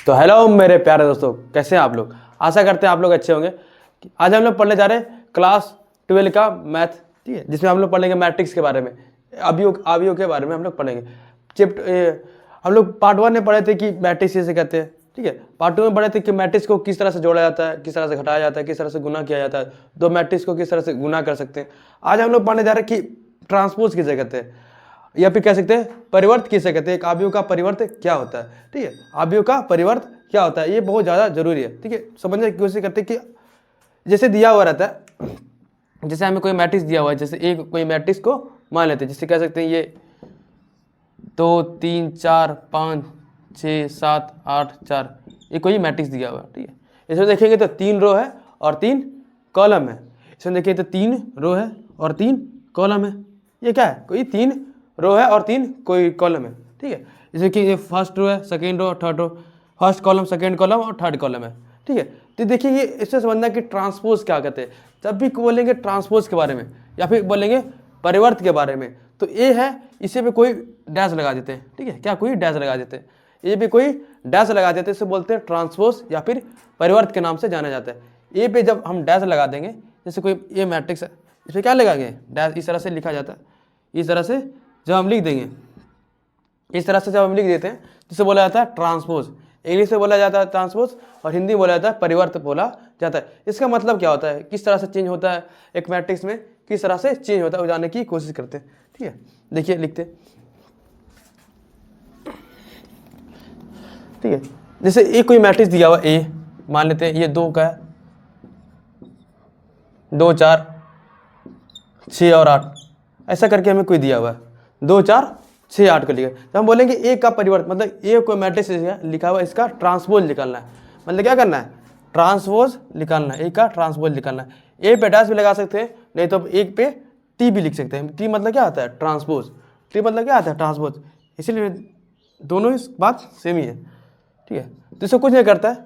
तो हेलो मेरे प्यारे दोस्तों, कैसे हैं आप लोग। आशा करते हैं आप लोग अच्छे होंगे। आज हम लोग पढ़ने जा रहे हैं क्लास 12 का मैथ, ठीक है, जिसमें हम लोग पढ़ेंगे मैट्रिक्स के बारे में, अवयव के बारे में हम लोग पढ़ेंगे। हम लोग पार्ट 1 में पढ़े थे कि मैट्रिक्स कैसे कहते हैं, ठीक है। पार्ट 2 में पढ़े थे कि मैट्रिक्स को किस तरह से जोड़ा जाता है, किस तरह से घटाया जाता है, किस तरह से गुना किया जाता है, दो मैट्रिक्स को किस तरह से गुना कर सकते हैं। आज हम लोग पढ़ने जा रहे हैं कि ट्रांसपोज किसे कहते हैं, या फिर कह सकते हैं परिवर्त किसे कहते हैं। एक अवयव का परिवर्त क्या होता है, ठीक है, अवयव का परिवर्त क्या होता है, ये बहुत ज़्यादा जरूरी है, ठीक है। समझने की कोशिश करते हैं कि जैसे दिया हुआ रहता है, जैसे हमें कोई मैट्रिक्स दिया हुआ है, जैसे एक कोई मैट्रिक्स को मान लेते हैं, जिससे कह सकते हैं ये 2 3 4 5 6 7 8 4, ये कोई मैट्रिक्स दिया हुआ है, ठीक है। इसमें देखेंगे तो 3 रो है और 3 कॉलम है। इसमें देखेंगे तो 3 रो है और 3 कॉलम है। ये क्या है, कोई 3 रो है और 3 कोई कॉलम है, ठीक है। जैसे कि ये फर्स्ट रो है, second row, third row, first column, second column और थर्ड कॉलम है, ठीक है। तो देखिए ये इससे समझना कि ट्रांसपोज क्या कहते हैं। जब भी बोलेंगे ट्रांसपोज के बारे में या फिर बोलेंगे परिवर्त के बारे में, तो ये है, इसे पे कोई डैश लगा देते हैं, ठीक है, क्या कोई डैश लगा देते हैं, ये पे कोई डैश लगा देते हैं, इसे बोलते हैं ट्रांसपोज या फिर परिवर्त के नाम से जाना जाता है। ये पे जब हम डैश लगा देंगे, जैसे कोई ये मैट्रिक्स है, इस पर क्या लगाएंगे, डैश, इस तरह से लिखा जाता है। इस तरह से जब हम लिख देंगे, इस तरह से जब हम लिख देते हैं, जिसे बोला जाता है ट्रांसपोज। इंग्लिश में बोला जाता है ट्रांसपोज और हिंदी में बोला जाता है परिवर्त बोला जाता है। इसका मतलब क्या होता है, किस तरह से चेंज होता है एक मैट्रिक्स में, किस तरह से चेंज होता है, वो जानने की कोशिश करते हैं, ठीक है। देखिए लिखते हैं, ठीक है। जैसे एक कोई मैट्रिक्स दिया हुआ ए, मान लेते हैं ये 2 का है, 2 4 6 और 8, ऐसा करके हमें कोई दिया हुआ है, 2 4 6 8 को लिखा। तो हम बोलेंगे ए का परिवर्त, मतलब ए कोई मैट्रिक्स लिखा हुआ है, इसका ट्रांसपोज निकालना है। मतलब क्या करना है, ट्रांसपोज निकालना है, ए का ट्रांसपोज निकालना है। ए पे डैश भी लगा सकते हैं, नहीं तो एक पे टी भी लिख सकते हैं। टी मतलब क्या आता है, ट्रांसपोज। टी मतलब क्या आता है, ट्रांसपोज। इसीलिए दोनों ही बात सेम ही है, ठीक है। तो इसको कुछ नहीं करता है,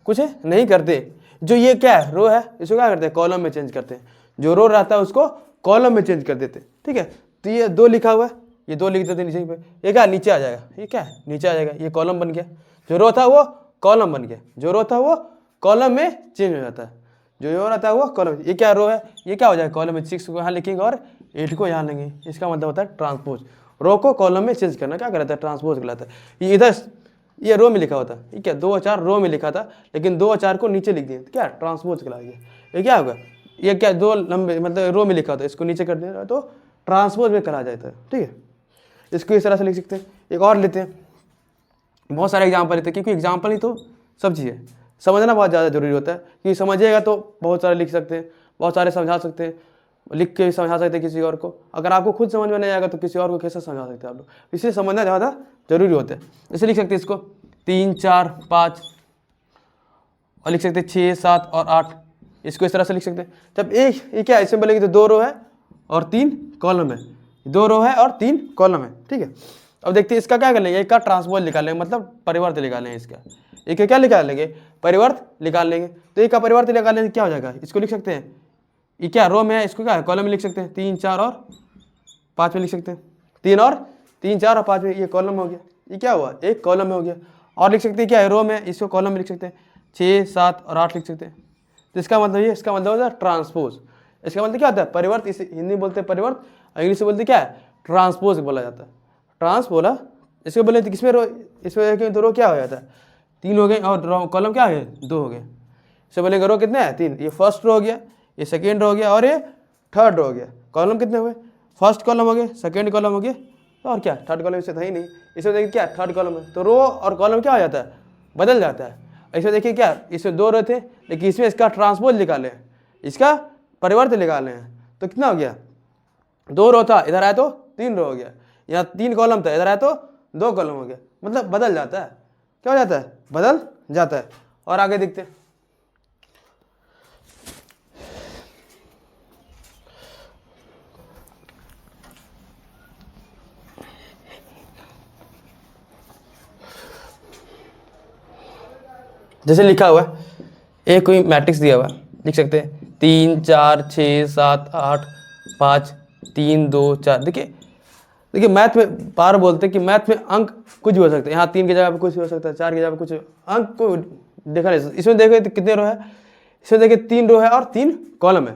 कुछ नहीं करते। जो ये क्या है, रो है, इसको क्या करते हैं, कॉलम में चेंज करते हैं। जो रो रहता है उसको कॉलम में चेंज कर देते हैं, ठीक है। तो ये 2 लिखा हुआ है, ये 2 लिख देते नीचे पे, ये क्या नीचे आ जाएगा, ये क्या है नीचे आ जाएगा, ये कॉलम बन गया। जो रो था वो कॉलम बन गया, जो रो था वो कॉलम में चेंज हो जाता है। जो रो रहता है वो कॉलम, ये क्या रो है, ये क्या हो जाएगा कॉलम में। 6 को यहाँ लिखेंगे और 8 को यहाँ लेंगे, इसका मतलब होता है ट्रांसपोज। रो को कॉलम में चेंज करना क्या कहलाता है, ट्रांसपोज कहलाता है। ये इधर ये रो में लिखा होता है, ठीक है, 2 और 4 रो में लिखा था, लेकिन 2 और 4 को नीचे लिख दिए, क्या ट्रांसपोज कहला गया। ये क्या होगा, ये क्या 2 लंबे मतलब रो में लिखा होता है, इसको नीचे कर दिया तो ट्रांसपोज में करा जाता है, ठीक है। इसको इस तरह से लिख सकते हैं। एक और लेते हैं, बहुत सारे एग्जाम्पल लेते हैं, क्योंकि एग्जाम्पल ही तो सब चीज़ है। समझना बहुत ज़्यादा जरूरी होता है, क्योंकि समझिएगा तो बहुत सारे लिख सकते हैं, बहुत सारे समझा सकते हैं, लिख के समझा सकते हैं किसी और को। अगर आपको खुद समझ में नहीं आएगा तो किसी और को कैसे समझा सकते हैं आप लोग, इसलिए समझना ज़्यादा जरूरी होता है। इसे लिख सकते हैं इसको 3 4 5, और लिख सकते हैं 6 7 और 8, इसको इस तरह से लिख सकते हैं। जब ये क्या है, इसमें बोलेंगे तो 2 रो है और 3 कॉलम है, 2 रो है और 3 कॉलम है, ठीक है। अब देखते हैं इसका क्या कर लेंगे, एक का ट्रांसपोज निकाल लेंगे, मतलब परिवर्त निकाल लेंगे। इसका एक क्या निकाल लेंगे, परिवर्त निकाल लेंगे। तो एक का परिवर्त निकाल लेंगे, क्या हो जाएगा, इसको लिख सकते हैं, ये क्या रो में है, इसको क्या है कॉलम में लिख सकते हैं। 3 4 और 5 में लिख सकते हैं, 3 4 और 5 में, ये कॉलम हो गया। ये क्या हुआ, एक कॉलम में हो गया। और लिख सकते हैं क्या है, रो में, इसको कॉलम में लिख सकते हैं, 6 7 और 8 लिख सकते हैं। तो इसका मतलब ये, इसका मतलब होता है ट्रांसपोज। इसका मतलब क्या होता है, परिवर्त। इसे हिंदी में बोलते हैं परिवर्त, इंग्लिश में बोलते क्या है, ट्रांसपोज बोला जाता है। ट्रांस बोला, इसको बोले तो किसमें रो, इसमें तो रो क्या हो जाता है, 3 हो गए, और कॉलम क्या है 2 हो गए। इसे बोलेंगे रो कितने हैं, 3। ये फर्स्ट रो हो गया, ये सेकेंड रो हो गया और ये थर्ड रो हो गया। कॉलम कितने हुए, फर्स्ट कॉलम हो गए, सेकेंड कॉलम हो गया, और क्या थर्ड कॉलम इससे था ही नहीं। इसमें देखिए क्या थर्ड कॉलम है, तो रो और कॉलम क्या हो जाता है, बदल जाता है। इसमें देखिए क्या, इसमें 2 रो थे, लेकिन इसमें इसका ट्रांसपोज निकाले, इसका परिवर्तन निकाले हैं, तो कितना हो गया, 2 रो था, इधर आया तो 3 रो हो गया। यहाँ 3 कॉलम था, इधर आया तो 2 कॉलम हो गया, मतलब बदल जाता है। क्या हो जाता है, बदल जाता है। और आगे देखते हैं, जैसे लिखा हुआ है, एक कोई मैट्रिक्स दिया हुआ है, लिख सकते हैं 3 4 6 7 8 5 3 2 4। देखिए देखिए मैथ में बार बोलते हैं कि मैथ में अंक कुछ भी हो सकते हैं, यहाँ 3 की जगह पे कुछ भी हो सकता है, 4 की जगह पे कुछ अंक को देखा नहीं। इसमें देखो तो कितने रो है, इसमें देखिए 3 रो है और 3 कॉलम है,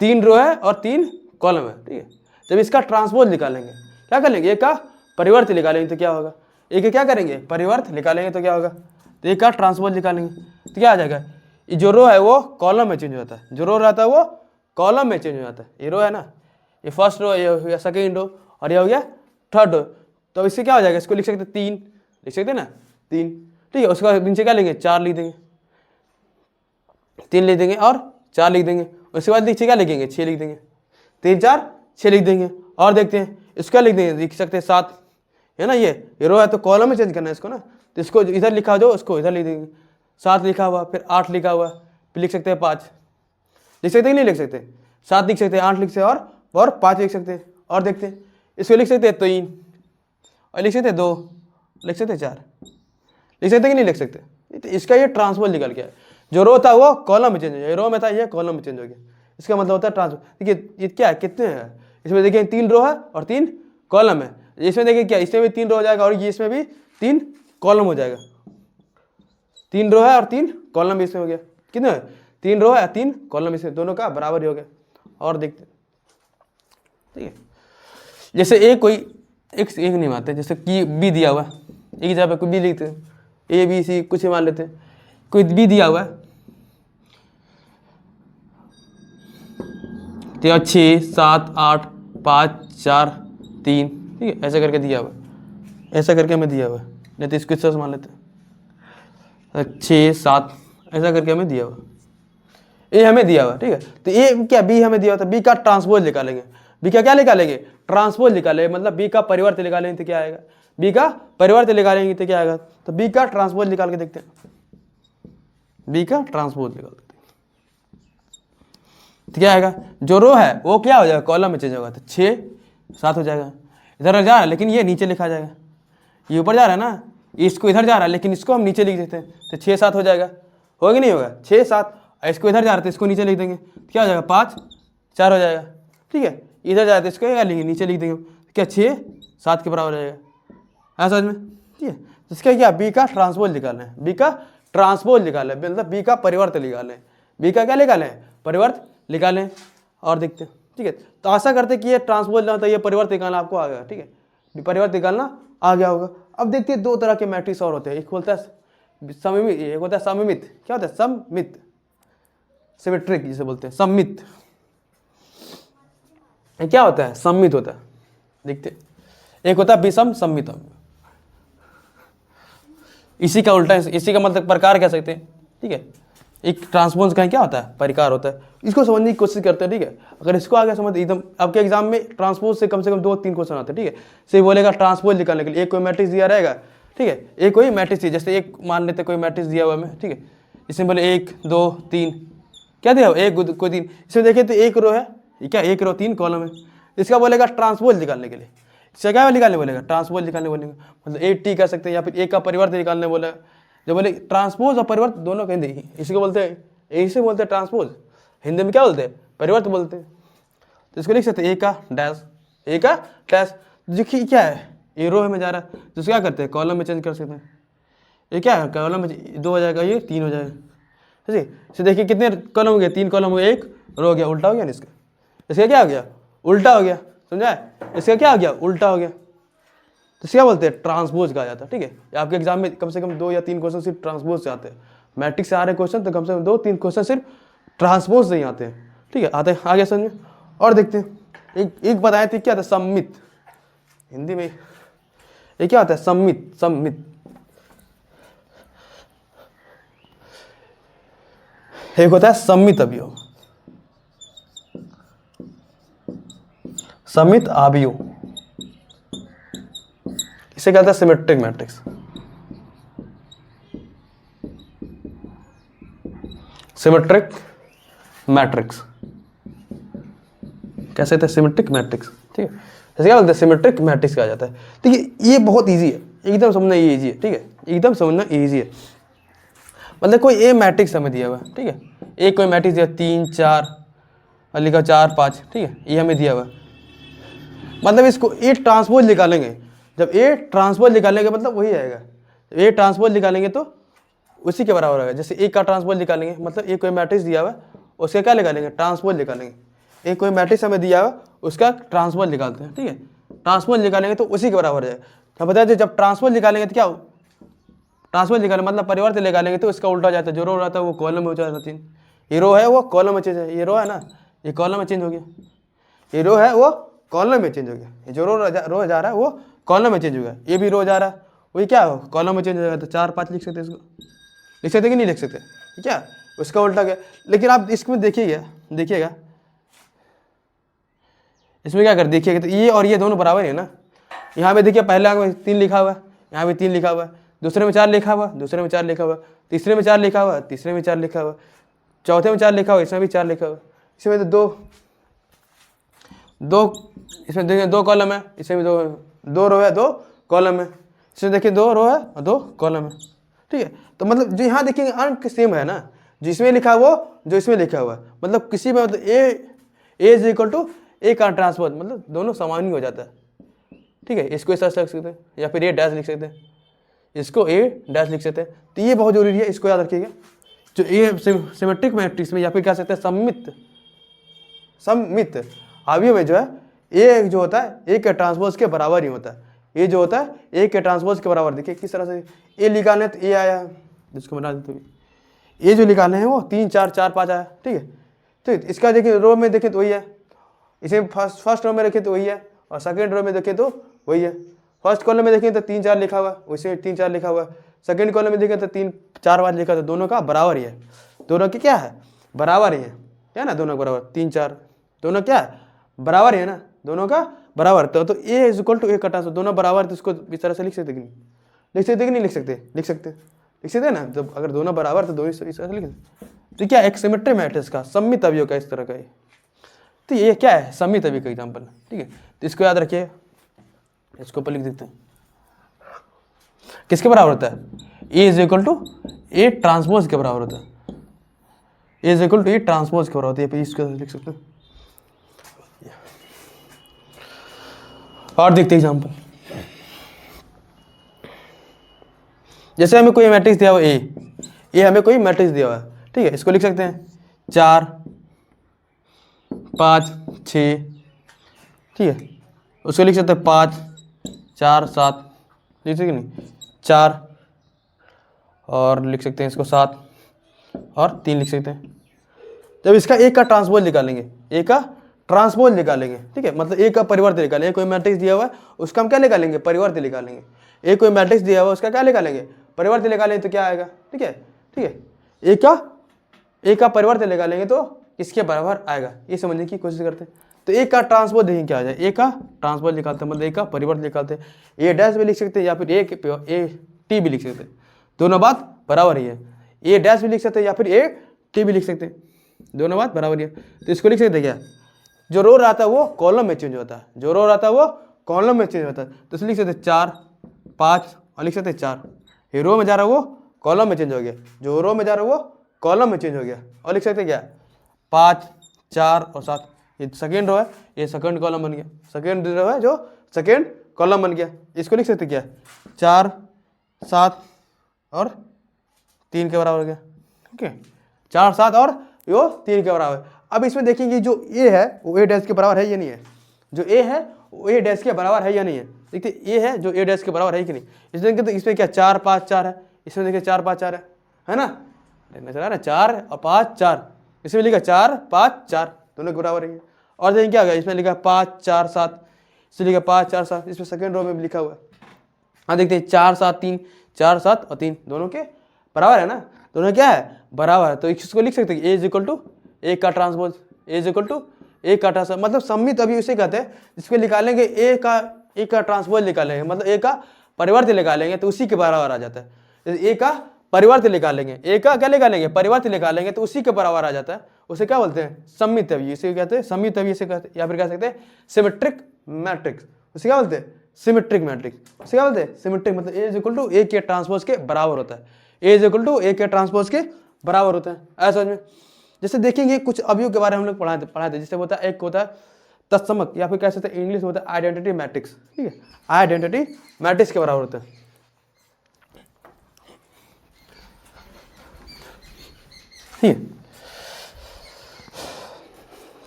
3 रो है और 3 कॉलम है, ठीक है। जब इसका ट्रांसपोज निकालेंगे क्या करेंगे, एक का परिवर्त निकालेंगे तो क्या होगा, एक क्या करेंगे परिवर्त निकालेंगे तो क्या होगा, तो एक का ट्रांसपोज निकालेंगे तो क्या आ जाएगा, ये जो रो है वो कॉलम में चेंज हो जाता है, जो रो रहता है वो कॉलम में चेंज हो जाता है। ये रो है ना, ये फर्स्ट रो, ये हो गया सेकेंड रो और ये हो गया थर्ड रो। तो अब इससे क्या हो जाएगा, इसको लिख सकते 3, लिख सकते ना 3, ठीक है। उसके बाद नीचे क्या लेंगे 4 लिख देंगे, 3 लिख देंगे और 4 लिख देंगे। उसके बाद नीचे क्या लिखेंगे 6 लिख देंगे, 3 4 6 लिख देंगे। और देखते हैं इसको क्या लिख देंगे, लिख सकते हैं 7 है ना, ये रो है तो कॉलम में चेंज करना है इसको ना, तो इसको इधर लिखा जो उसको इधर लिख देंगे। 7 लिखा हुआ, फिर 8 लिखा हुआ, फिर लिख सकते हैं 5, लिख सकते हैं नहीं लिख सकते, 7 लिख सकते हैं, 8 लिख सकते हैं और 5 लिख सकते हैं। और देखते हैं इसको लिख सकते हैं 3 और लिख सकते हैं 2, लिख सकते हैं 4, लिख सकते हैं कि नहीं लिख सकते। तो इसका ये ट्रांसपोज निकल गया, जो रो था वो कॉलम में चेंज हो गया, रो में था ये कॉलम में चेंज हो गया, इसका मतलब होता है ट्रांसपोज। देखिए ये क्या है, कितने हैं इसमें, देखिए 3 रो है और 3 कॉलम है। इसमें देखिए क्या, इसमें भी 3 रो हो जाएगा और ये इसमें भी 3 कॉलम हो जाएगा, 3 रो है और 3 कॉलम भी इसमें हो गया, कितने 3 रो है 3 कॉलम, इसमें दोनों का बराबर ही हो गया। और देखते ठीक है, जैसे ए कोई एक नहीं मानते, जैसे कि बी दिया हुआ है, एक ही जगह पे कोई बी लिखते हैं, ए बी सी कुछ ही मान लेते हैं, कोई बी दिया हुआ है तो 6 7 8 5 4 3, ठीक है, ऐसा करके दिया हुआ है, ऐसा करके हमें दिया हुआ है, नहीं तो इसको इस मान लेते हैं 6 7, ऐसा करके हमें दिया हुआ, ए हमें दिया हुआ, ठीक है। तो ए क्या बी हमें दिया हुआ, तो बी का ट्रांसपोज निकालेंगे, बी का क्या निकालेंगे ट्रांसपोज निकालेंगे, मतलब बी का परिवर्त निकालेंगे तो क्या आएगा, बी का परिवर्त निकालेंगे तो क्या आएगा, तो बी का ट्रांसपोज निकाल के देखते हैं, बी का ट्रांसपोज निकाल देते हैं तो क्या आएगा, जो रो है वो क्या हो जाएगा कॉलम में चेंज होगा, तो 6 7 हो जाएगा, इधर जा रहा है लेकिन ये नीचे लिखा जाएगा, ये ऊपर जा रहा है ना, इसको इधर जा रहा है लेकिन इसको हम नीचे लिख देते हैं, तो 6 7 हो जाएगा, होगा कि नहीं होगा 6 7, इसको इधर जा रहा है तो इसको नीचे लिख देंगे, तो क्या हो जाएगा 5 4 हो जाएगा, ठीक है। इधर जाए तो इसको क्या लिखेंगे नीचे लिख देंगे, क्या 6 7 के बराबर हो जाएगा, है समझ में, ठीक है। तो इसका क्या बी का ट्रांसपोज निकालना है, बी का ट्रांसपोज निकालना है, मतलब बी का परिवर्त निकालें, बी का क्या निकालें परिवर्त निकालें। और देखते हैं, ठीक है। तो आशा करते हैं कि ये ट्रांसपोज ना होता है, ये परिवर्त निकालना आपको आ गया, ठीक है, परिवर्त निकालना आ गया होगा। अब देखते हैं 2 तरह के मैट्रिक्स और होते हैं, एक होता है सममित, एक होता है सममित, क्या होता है सममित, सिमेट्रिक जिसे बोलते हैं सममित, क्या होता है सममित होता है, देखते एक होता है विषम सममित, इसी का उल्टा, इसी का मतलब प्रकार कह सकते हैं, ठीक है। एक ट्रांसपोज का क्या होता है परिकार होता है, इसको समझने की कोशिश करते हैं, ठीक है। अगर इसको आगे समझ एकदम, आपके एग्जाम में ट्रांसपोज से कम 2-3 क्वेश्चन आते हैं, ठीक है। से बोलेगा ट्रांसपोज निकालने के लिए एक कोई मैट्रिक्स दिया रहेगा, ठीक है, एक कोई मैट्रिक्स दिया, जैसे एक मान लेते कोई मैट्रिक्स दिया हुआ हमें, ठीक है, इसमें बोले 1 2 3 क्या दिया हुआ 1 कोई 3, इसमें देखें तो 1 रो है, क्या 1 रो 3 कॉलम है, इसका बोलेगा ट्रांसपोज निकालने के लिए, इसका क्या निकालने बोलेगा ट्रांसपोज निकालने बोलेगा, मतलब 8t कर सकते हैं, या फिर एक का परिवर्त निकालने बोलेगा। जब बोले ट्रांसपोज और परिवर्त दोनों कहीं देखिए, इसी को बोलते हैं, इसे बोलते हैं ट्रांसपोज, हिंदी में क्या बोलते हैं परिवर्त बोलते हैं। तो इसको लिख सकते हैं ए का डैश, ए का डैश, देखिए क्या है ए रो में जा रहा है, तो क्या करते हैं कॉलम में चेंज कर सकते हैं, ये क्या है कॉलम में 2 हो जाएगा, ये 3 हो जाएगा, ठीक है। इसे देखिए कितने कॉलम हो गए 3 कॉलम हो गया, 1 रो हो गया, उल्टा हो गया ना इसका, इसका क्या हो गया उल्टा हो गया, समझा है, इसका क्या हो गया उल्टा हो गया, तो क्या बोलते हैं ट्रांसपोज कहा जाता है, ठीक है। आपके एग्जाम में कम से कम 2 या 3 क्वेश्चन सिर्फ ट्रांसपोज से आते हैं, मैट्रिक्स से आ रहे क्वेश्चन तो कम से कम 2-3 क्वेश्चन सिर्फ ट्रांसपोज से ही आते हैं, ठीक है, आते हैं आगे समझ में। और देखते हैं एक बताए थे क्या था सम्मित, हिंदी में ये क्या होता है सम्मित, सम्मित एक होता है सम्मित अवयव, सम्मित अवयव, इसे कहता है सिमेट्रिक मैट्रिक्स, सिमेट्रिक मैट्रिक्स कैसे कहते हैं सिमेट्रिक मैट्रिक्स, ठीक है। जैसे क्या बोलते हैं सिमेट्रिक मैट्रिक्स कहा जाता है, ठीक है। ये बहुत इजी है, एकदम समझना इजी है, ठीक है, एकदम समझना इजी है। मतलब कोई ए मैट्रिक्स हमें दिया हुआ है, ठीक है, एक कोई मैट्रिक्स दिया 3 4 और लिखा 4 5, ठीक है, ये हमें दिया हुआ है। मतलब इसको ए ट्रांसपोज निकालेंगे, जब ए ट्रांसपोज निकालेंगे मतलब वही आएगा, ए ट्रांसपोज निकालेंगे तो उसी के बराबर आएगा। जैसे ए का ट्रांसपोज निकालेंगे मतलब ए कोई मैट्रिक्स दिया हुआ है उसका क्या निकालेंगे, ट्रांसपोज निकालेंगे। एक कोई मैट्रिक्स हमें दिया हुआ उसका ट्रांसपोज निकालते हैं, ठीक है। ट्रांसपोज निकालेंगे तो उसी के बराबर है। तो बता दें जब ट्रांसपोज निकालेंगे तो क्या हो, ट्रांसपोज निकालेंगे मतलब परिवर्तन निकालेंगे तो इसका उल्टा हो जाता है, जो रो रहता है वो कॉलम में हो जाता है। ये रो है वो कॉलम में चेंज है, ये रो है ना ये कॉलम में चेंज हो गया, ये रो है वो कॉलम में चेंज हो गया, ये जो रो जा रहा है वो कॉलम में चेंज हो गया, ये भी रो जा रहा है वही क्या हो कॉलम में चेंज हो जाएगा। तो 4 5 लिख सकते हैं, इसको लिख सकते कि नहीं लिख सकते, क्या उसका उल्टा गया। लेकिन आप इसमें देखिएगा इसमें क्या कर देखिएगा तो ये और ये दोनों बराबर है ना। यहाँ पे देखिए पहले में 3 लिखा हुआ है, यहाँ पे 3 लिखा हुआ है, दूसरे में 4 लिखा हुआ, दूसरे में 4 लिखा हुआ, तीसरे में 4 लिखा हुआ, तीसरे में 4 लिखा हुआ, चौथे में 4 लिखा हुआ, इसमें भी 4 लिखा हुआ। इसमें तो दो इसमें देखिए 2 कॉलम है, इसमें भी 2 रो है 2 कॉलम है, इसमें देखिए 2 रो है और 2 कॉलम है, ठीक है। तो मतलब जो यहाँ देखेंगे अंक सेम है ना, जिसमें लिखा वो जो इसमें लिखा हुआ है, मतलब किसी में मतलब ए इज इक्वल टू ए का ट्रांसपोज, मतलब दोनों समान ही हो जाता है, ठीक है। इसको ऐसा लिख सकते हैं या फिर ए डैश लिख सकते हैं, इसको ए डैश लिख सकते हैं। तो ये बहुत जरूरी है, इसको याद रखिएगा। जो ए सिमेट्रिक मैट्रिक्स में या फिर क्या सकते हैं सममित अवयव में जो है ए जो होता है ए के ट्रांसपोज के बराबर ही होता है, ये जो होता है ए के ट्रांसपोज के बराबर। देखिए किस तरह से ए निकालने तो ए आया, जिसको बना देते ए जो निकालने हैं वो 3 4 4 5 आया, ठीक है। तो इसका देखिए रो में देखें तो वही है, इसे फर्स्ट रो में रखें तो वही है, और सेकंड रो में देखें तो वही है। फर्स्ट कॉलम में देखें तो 3 4 लिखा हुआ, उसे 3 4 लिखा हुआ, सेकंड कॉलम में देखें तो 3 4 5 लिखा, तो दोनों का बराबर ही है, दोनों की क्या है बराबर ही है, क्या ना दोनों बराबर 3 4 दोनों क्या है बराबर है ना, दोनों का बराबर। तो ए इज इक्वल टू ए कटा, दोनों बराबर, तो इसको इस तरह से लिख सकते कि नहीं लिख सकते, कि नहीं लिख सकते, लिख सकते हैं ना। जब अगर दोनों बराबर तो दोनों इस तरह से लिख सकते। तो क्या एक सिमेट्रिक मैट्रिक्स का सममित अवयव का इस तरह का है, तो ये क्या है सममित अवयव का एग्जाम्पल, ठीक है। तो इसको याद रखिए, इसको ऊपर लिख देते हैं। किसके बराबर होता है, A is equal to A transpose के बराबर होता है, A is equal to A transpose के बराबर होता है, इसको लिख सकते हैं। और देखते एग्जाम्पल, जैसे हमें कोई मैट्रिक्स दिया हुआ ए हमें कोई मैट्रिक्स दिया हुआ है, ठीक है। इसको लिख सकते हैं 4 5 6, ठीक है। उसको लिख सकते हैं 5 4 7, लिख सकते नहीं 4, और लिख सकते हैं इसको 7 और 3 लिख सकते हैं। जब इसका ए का ट्रांसपोज निकालेंगे, ए का ट्रांसपोज निकालेंगे, ठीक है, मतलब ए का परिवर्त निकालेंगे। कोई मैट्रिक्स दिया हुआ है उसका हम क्या निकालेंगे परिवर्त निकालेंगे, ए कोई मैट्रिक्स दिया हुआ है उसका क्या निकालेंगे परिवर्त निकालेंगे, तो क्या आएगा, ठीक है। ए का परिवर्त निकालेंगे तो किसके बराबर आएगा, ये समझने की कोशिश करते हैं। तो ए का ट्रांसपोज देखें क्या आ जाए, ए का ट्रांसपोज निकालते हैं मतलब ए का परिवर्त निकालते हैं, ए डैश भी लिख सकते हैं या फिर ए टी भी लिख सकते हैं, दोनों बात बराबर ही है। ए डैश भी लिख सकते हैं या फिर ए टी भी लिख सकते हैं, दोनों बात बराबर ही है। तो इसको लिख सकते हैं क्या, जो रो रहता है वो कॉलम में चेंज होता है, जो रो रहता है वो कॉलम में चेंज होता है। तो इसलिए लिख सकते हैं 4 5 और लिख सकते हैं 4, ये रो में जा रहा है वो कॉलम में चेंज हो गया, जो रो में जा रहा है वो कॉलम में चेंज हो गया। और लिख सकते हैं क्या 5 4 और 7, ये सेकेंड रो है, ये सेकंड कॉलम बन गया, सेकेंड रो है जो सेकेंड कॉलम बन गया। इसको लिख सकते क्या 4 7 और 3 के बराबर हो गया, ठीक है। 4 7 और यो 3 के बराबर। अब इसमें देखेंगे जो ए है वो ए डैश के बराबर है या नहीं है, जो ए है वो ए डैश के बराबर है या नहीं है। देखिए ए है जो ए डैश के बराबर है कि नहीं, इसमें देखिए तो इसमें क्या 4 5 4 है, इसमें देखिए 4 5 4 है ना, नजर आ रहा है 4 और 5 4, इसमें लिखा 4 5 4 दोनों के बराबर है। और देखिए क्या होगा, इसमें लिखा 5 4 7, इसमें लिखा 5 4 7, इसमें सेकेंड रो में भी लिखा हुआ है। हाँ देखते हैं 4 7 3, 4 7 और 3 दोनों के बराबर है ना, दोनों क्या है बराबर है। तो इसको लिख सकते हैं A is equal to A का transpose, A is equal to A का ट्रांसपोज, मतलब सममित अभी उसे कहते हैं जिसको निकालेंगे ए का ट्रांसपोज निकालेंगे, मतलब ए का परिवर्त निकालेंगे तो उसी के बराबर आ जाता है। ए का परिवर्त निकालेंगे, ए का क्या निकालेंगे परिवर्त निकालेंगे तो उसी के बराबर आ जाता है, उसे क्या बोलते हैं सममित अवयव, इसे कहते हैं सममित अवयव, इसे कहते हैं या फिर कह सकते हैं सिमेट्रिक मैट्रिक्स, उसे क्या बोलते हैं सिमेट्रिक मैट्रिक्स, उसे क्या बोलते हैं सिमेट्रिक, मतलब ए इज इक्वल टू ए के ट्रांसपोज के बराबर होता है, ए इज इक्वल टू ए के ट्रांसपोज के बराबर होता है। ऐसा में जैसे देखेंगे कुछ अवयव के बारे में हम लोग पढ़ाते जैसे होता है, एक होता है तत्समक, या फिर कह सकते हैं इंग्लिश में होता है आइडेंटिटी मैट्रिक्स, ठीक है, आइडेंटिटी मैट्रिक्स के बराबर होता है, ठीक है।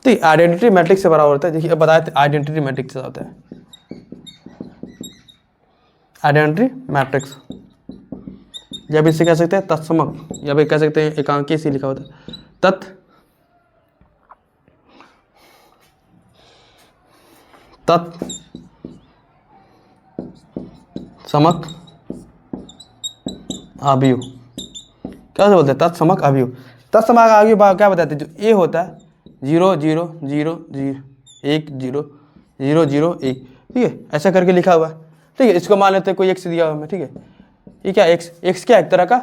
तो आइडेंटिटी मैट्रिक्स से बराबर होता है, देखिए अब बताए थे आइडेंटिटी मैट्रिक्स से होता है, आइडेंटिटी मैट्रिक्स, या भी इसे कह सकते हैं तत्समक, या भी कह सकते हैं एकांकी से लिखा होता है तत्समक अवयव, क्या बोलते हैं तत्समक अवयव। तत्समक अवयव क्या बताते हैं, जो ए होता है 0 0 0 0 1 0 0 0 1, ठीक है, ऐसा करके लिखा हुआ है, ठीक है। इसको मान लेते हैं कोई एक्स दिया हुआ है, ठीक है, ये क्या एक्स क्या एक तरह का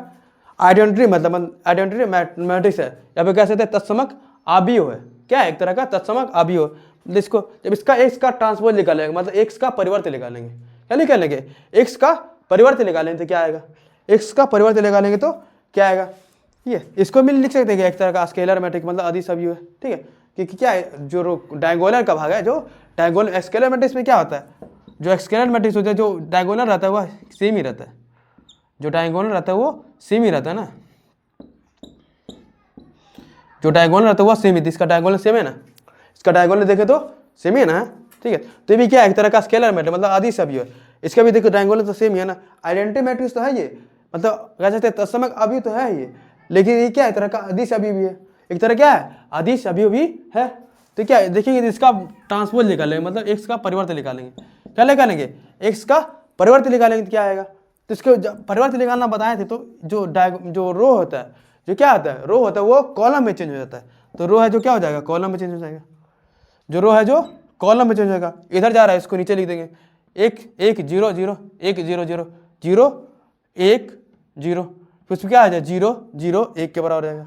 आइडेंटिटी मतलब आइडेंटिटी मैट्रिक्स है, या फिर कह सकते हैं तत्समक अवयव है, क्या है एक तरह का तत्समक अवयव। इसको जब इसका एक्स का ट्रांसपोज निकालेंगे, मतलब एक्स का परिवर्तन निकालेंगे, क्या निकालेंगे एक्स का परिवर्तन निकालेंगे तो क्या आएगा, एक्स का परिवर्तन निकालेंगे तो क्या आएगा, ये इसको भी लिख सकते हैं एक तरह का स्केलर मैट्रिक्स मतलब अदिश अवयव है, ठीक है, क्योंकि क्या है जो डायगोनल का भाग है, जो डायगोनल स्केलर मैट्रिक्स में क्या होता है, जो स्केलर मैट्रिक्स होता है जो डायगोनल रहता है वह सेम ही रहता है, जो डायगोनल रहता है वो सेम ही रहता है ना, जो डायगोनल रहता है वो सेम ही, इसका डायगोनल सेम है ना, इसका डायगोनल देखे तो सेम ही है ना, ठीक है। तो ये भी क्या है एक तरह का स्केलर मैट्रिक्स मतलब अदिश अवयव है, इसका भी देखो डायगोनल तो सेम ही है ना, आइडेंटिटी मैट्रिक्स तो है ये, मतलब कह सकते हैं तत्समक अवयव तो है ये, लेकिन ये क्या है एक तरह का अदिश अवयव भी है, एक तरह क्या है अदिश अवयव भी है। तो क्या है देखेंगे इसका ट्रांसपोज निकालेंगे, मतलब एक्स का परिवर्तन निकालेंगे, क्या निकालेंगे एक्स का परिवर्तन निकालेंगे तो क्या आएगा, तो इसके परिवर्तन निकालना बताए थे, तो जो रो होता है, जो क्या होता है रो होता है वो कॉलम में चेंज हो जाता है, तो रो है जो क्या हो जाएगा कॉलम में चेंज हो जाएगा, जो रो है जो कॉलम में चेंज हो जाएगा, इधर जा रहा है इसको नीचे लिख देंगे 1 1 0 0 1 0 0 0 1 0, फिर उसमें क्या आ जाएगा 0 0 1 के बराबर आ जाएगा,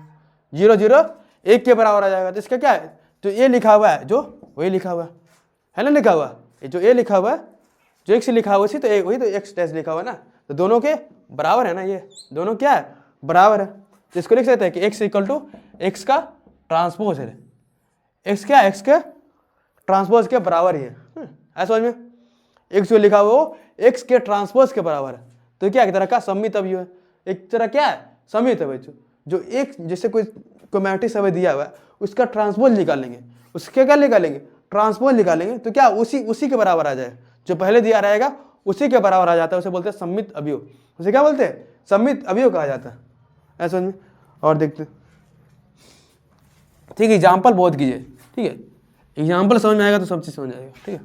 0 0 1 के बराबर आ जाएगा। तो इसका क्या है जो ये लिखा हुआ है जो वही लिखा हुआ है ना, लिखा हुआ है जो ए लिखा हुआ है, जो एक्स लिखा हुआ है तो वही तो एक्स डैश लिखा हुआ है ना, तो दोनों के बराबर है ना, ये दोनों क्या है बराबर है, तो इसको लिख सकते हैं कि एक्स इक्वल टू एक्स का ट्रांसपोज है, एक्स क्या एक्स के ट्रांसपोज के बराबर ही है, ऐसा समझ में, एक्स जो लिखा हुआ वो एक्स के ट्रांसपोज के बराबर है, तो क्या एक तरह का सममित अवयव है, एक तरह क्या है सममित अवयव, जो एक जैसे कोई मैट्रिक्स अवयव दिया हुआ है उसका ट्रांसपोज निकालेंगे, उसके क्या निकालेंगे ट्रांसपोज निकालेंगे, तो क्या उसी के बराबर आ जाए, जो पहले दिया रहेगा उसी के बराबर आ जाता है, उसे बोलते हैं सममित अवयव, उसे क्या बोलते हैं सममित अवयव कहा जाता है, ऐसा समझ में। और देखते हैं, ठीक है, एग्जाम्पल बहुत कीजिए, ठीक है, एग्जाम्पल समझ में आएगा तो सब चीज़ समझ आएगा, ठीक है,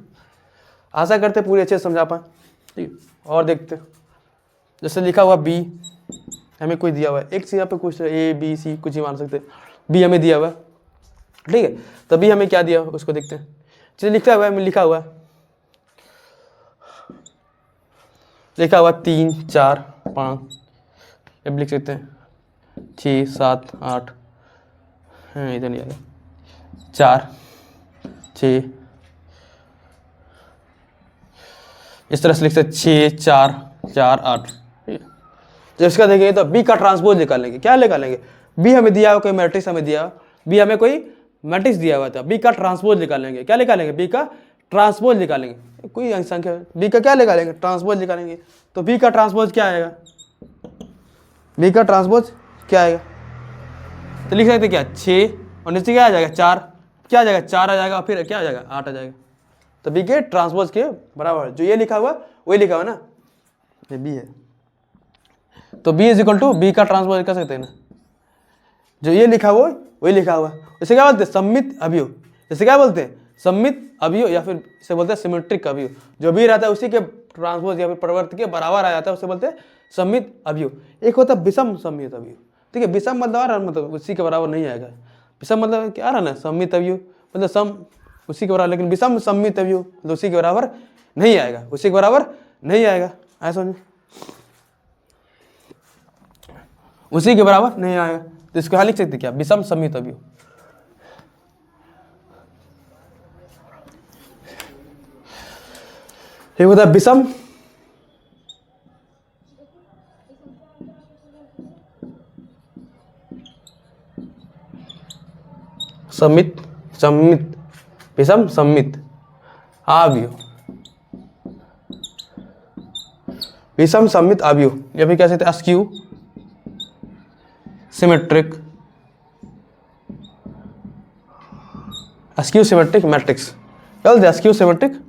आशा करते हैं पूरी अच्छे से समझा पाए, ठीक है। और देखते हैं जैसे लिखा हुआ बी, हमें कोई दिया हुआ है एक यहाँ पे कुछ ए बी सी कुछ ही मान सकते हैं, बी हमें दिया हुआ है, ठीक है, तो बी हमें क्या दिया हुआ उसको देखते हैं, चलिए लिखा हुआ है, लिखा हुआ है 3 4 5, अब लिख सकते हैं 6 7 8, हाँ इधर नहीं आएगा 4 6, इस तरह से लिख सकते 6 4 4 8, ठीक है। जब इसका देखेंगे तो बी का ट्रांसपोज निकालेंगे, क्या निकालेंगे, बी हमें दिया हुआ कोई मैट्रिक्स हमें दिया हुआ, बी हमें कोई मैट्रिक्स दिया हुआ था, बी का ट्रांसपोज निकालेंगे, क्या निकालेंगे बी का ट्रांसपोज निकालेंगे, कोई संख्या बी का क्या निकालेंगे ट्रांसपोज निकालेंगे, तो बी का ट्रांसपोज क्या आएगा, बी का ट्रांसपोज क्या आएगा, तो लिख सकते क्या 6 और नीचे क्या आ जाएगा 4, क्या आ जाएगा 4 आ जाएगा, फिर क्या आ जाएगा 8 आ जाएगा, तो बी के ट्रांसपोज के बराबर, जो ये लिखा हुआ वही लिखा हुआ ना, ये बी है, तो B is equal to B का ट्रांसपोज कर सकते हैं ना, जो ये लिखा हुआ वही लिखा हुआ, इसे क्या बोलते हैं सममित अवयव, इसे क्या बोलते हैं सममित अवयव, या फिर इसे बोलते हैं सिमेट्रिक अवयव, जो भी रहता है उसी के ट्रांसपोज या फिर परिवर्त के बराबर आ जाता है, उसे बोलते हैं सममित अवयव। एक होता है विषम सममित अवयव, ठीक है, विषम मतलब आ रहा है मतलब उसी के बराबर नहीं आएगा, विषम मतलब क्या आ रहा है ना सममित अवयव मतलब सम उसी के बराबर, लेकिन विषम सममित अवयव मतलब उसी के बराबर नहीं आएगा, उसी के बराबर नहीं आएगा, ऐसा समझो उसी के बराबर नहीं आएगा, तो इसको यहाँ लिख सकते क्या विषम सममित अवयव, एक होता है विषम सम्मित सम्मित विषम सम्मित, अवयव, विषम सममित अवयव या फिर कह सकते हैं a skew symmetric, a skew symmetric matrix. चल a skew symmetric,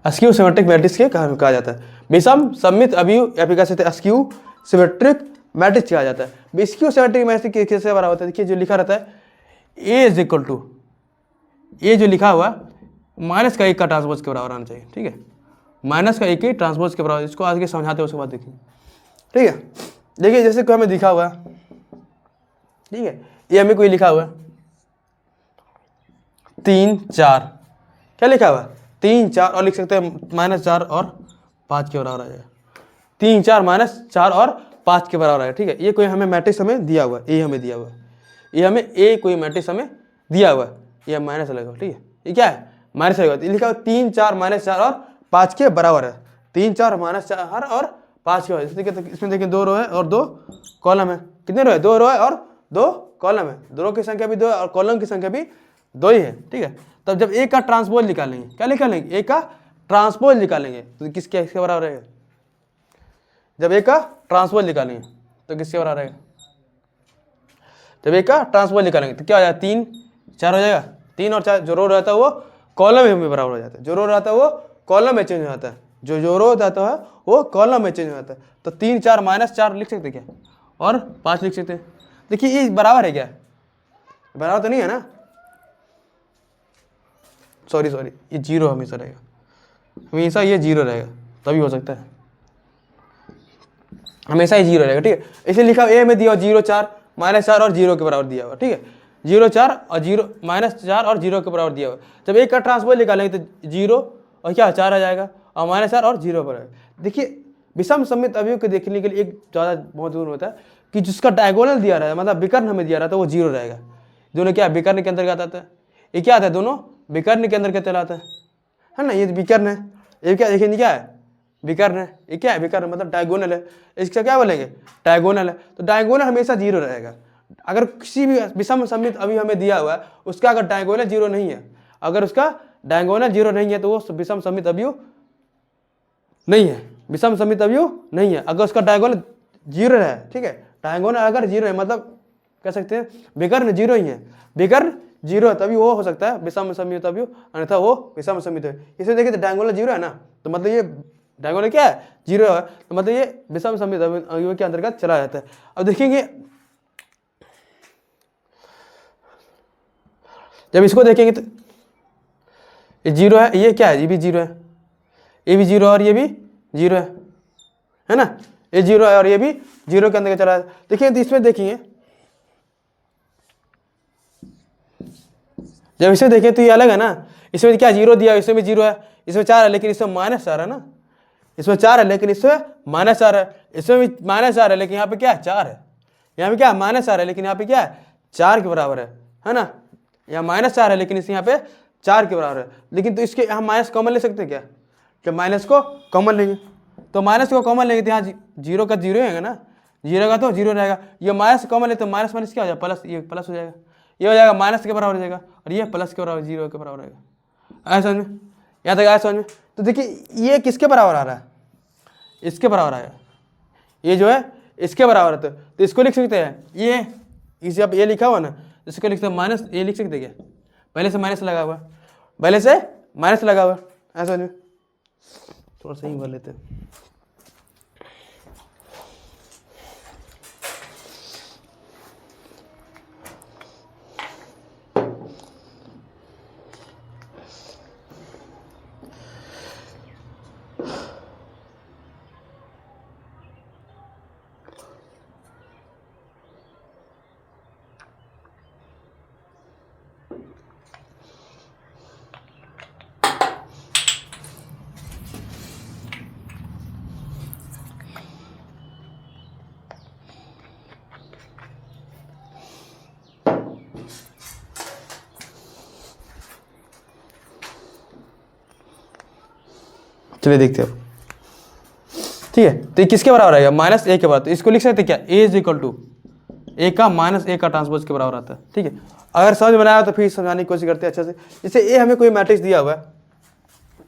a skew symmetric matrix के कहा जाता है, विषम सममित अवयव या फिर कह सकते हैं अस्क्यू सिमेट्रिक मैट्रिक्स कहा जाता है। अस्क्यू सिमेट्रिक मैट्रिक्स कैसे बराबर होता है, देखिए जो लिखा रहता है ए इज इक्वल टू, ये जो लिखा हुआ माइनस का 1 का ट्रांसपोज के बराबर आना चाहिए, ठीक है, माइनस का 1 के ट्रांसपोज के बराबर। इसको आगे समझाते हैं उसके बाद देखिए, ठीक है। देखिए जैसे कोई हमें दिखा हुआ है, ठीक है, ये हमें कोई लिखा हुआ है 3 4, क्या लिखा हुआ 3 4 और लिख सकते हैं -4 और 5 के बराबर आ जाएगा, 3 4 -4 और 5 के बराबर आएगा, ठीक है। ये कोई हमें मैट्रिक्स हमें दिया हुआ है, ए हमें दिया हुआ है, ये हमें ए कोई मैट्रिक्स हमें दिया हुआ है, ये माइनस लगेगा, ठीक है, ये क्या है माइनस लगेगा, लिखा हुआ 3 4 -4 और 5 के बराबर है, 3 4 -4 और 5 के बराबर। इसमें देखिए 2 रो है और 2 कॉलम है, कितने रो है 2 रो है और 2 कॉलम है, 2 रो की संख्या भी 2 है और कॉलम की संख्या भी 2 ही है, ठीक है। तब जब ए का ट्रांसपोज निकालेंगे, क्या निकालेंगे ए का ट्रांसपोज निकालेंगे तो किसके बराबर रहेगा, जब ए का ट्रांसपोज निकालेंगे तो किसके बराबर रहेगा, जब ए का ट्रांसपोज निकालेंगे तो क्या हो जाएगा 3 4 हो जाएगा, 3 और 4 जो रो रहता है वो कॉलम में बराबर हो जाता है, जो रो रहता है वो कॉलम में चेंज हो जाता है, जो रो रहता है वो कॉलम में चेंज हो जाता है। तो 3 4 -4 लिख सकते क्या और 5 लिख सकते हैं। देखिए ये बराबर है क्या, बराबर तो नहीं है ना, सॉरी ये 0 हमेशा रहेगा, हमेशा ये 0 रहेगा, तभी हो सकता है, हमेशा ही 0 रहेगा, ठीक है। इसे लिखा ए में दिया 0 4 -4 और 0 के बराबर दिया हुआ, ठीक है, 0 4 और 0 -4 और 0 के बराबर दिया हुआ। जब एक का ट्रांसपोज निकालेंगे तो 0 और क्या 4 आ जाएगा और -4 और 0 पर। देखिए विषम सममित अवयव को देखने के लिए एक ज़्यादा महत्वपूर्ण होता है कि जिसका डायगोनल दिया रहा है, मतलब विकर्ण हमें दिया रहा था, वो 0 रहेगा। दोनों क्या विकर्ण के अंतर्गत आता है, ये क्या आता है, दोनों विकर्ण के अंदर क्या आता है ना, ये विकर्ण है, ये क्या देखिए क्या है विकर्ण है, ये क्या है विकर्ण मतलब डायगोनल है, इसका क्या बोलेंगे डायगोनल है। तो डायगोनल हमेशा 0 रहेगा। अगर किसी भी विषम सममित अवयव हमें दिया हुआ है उसका अगर डायगोनल 0 नहीं है, अगर उसका डायगोनल 0 नहीं है तो वो विषम सममित अवयव नहीं है, विषम सममित अवयव नहीं है। अगर उसका डायगोनल 0 है, ठीक है, डायगोनल अगर 0 है मतलब कह सकते हैं विकर्ण 0 ही है, विकर्ण 0 है तभी वो हो सकता है विषम सममित अवयव, अन्यथा वो विषम सममित है। इसे देखिए तो डायगोनल 0 है ना, तो मतलब ये डायगोनल क्या है 0 है, तो मतलब ये विषम सममित अवयव के अंतर्गत चला जाता है। अब देखेंगे जब इसको देखेंगे तो ये 0 है, ये क्या है ये भी 0 है, ये भी 0 और ये भी 0 है ना, ये 0 है और ये भी 0 के अंदर चला जाता है। देखिए तो इसमें देखेंगे जब इसे देखें तो ये अलग है ना, इसमें क्या 0 दिया, इसमें भी 0 है, इसमें 4 है लेकिन इसमें -4 है ना, इसमें 4 है लेकिन इसमें -4 है, इसमें भी -4 है लेकिन यहाँ पे क्या है 4 है, यहाँ पे क्या -4 है लेकिन यहाँ पे क्या है 4 के बराबर है ना, यहाँ -4 है लेकिन इस यहाँ पे 4 के बराबर है। लेकिन तो इसके हम माइनस कॉमन ले सकते हैं क्या माइनस को कॉमन लेंगे, तो माइनस को कॉमन लेंगे तो यहाँ 0 का 0 है ना, 0 का तो 0 रहेगा, ये माइनस कॉमन ले तो माइनस माइनस क्या हो जाएगा प्लस, ये प्लस हो जाएगा, ये हो जाएगा माइनस के बराबर हो जाएगा और ये प्लस के बराबर 0 के बराबर रहेगा। ऐसा समझ में, यहाँ तक आया समझ में। तो देखिए ये किसके बराबर आ रहा है, इसके बराबर आएगा, ये जो है इसके बराबर है, तो इसको लिख सकते हैं ये, इसे अब ये लिखा हुआ ना, इसको लिखते हैं माइनस, ये लिख सकते क्या पहले से माइनस लगा हुआ, पहले से माइनस लगा हुआ, ऐसा नहीं थोड़ा सही भर लेते हैं। चलिए देखते हैं, ठीक है। तो ये किसके बराबर आएगा -a के बराबर, तो इसको लिख सकते क्या a is equal to a का -a का ट्रांसपोज के बराबर आता है, ठीक है। अगर समझ में आया तो फिर समझाने की कोशिश करते हैं अच्छे से। जैसे ए हमें कोई मैट्रिक्स दिया हुआ है,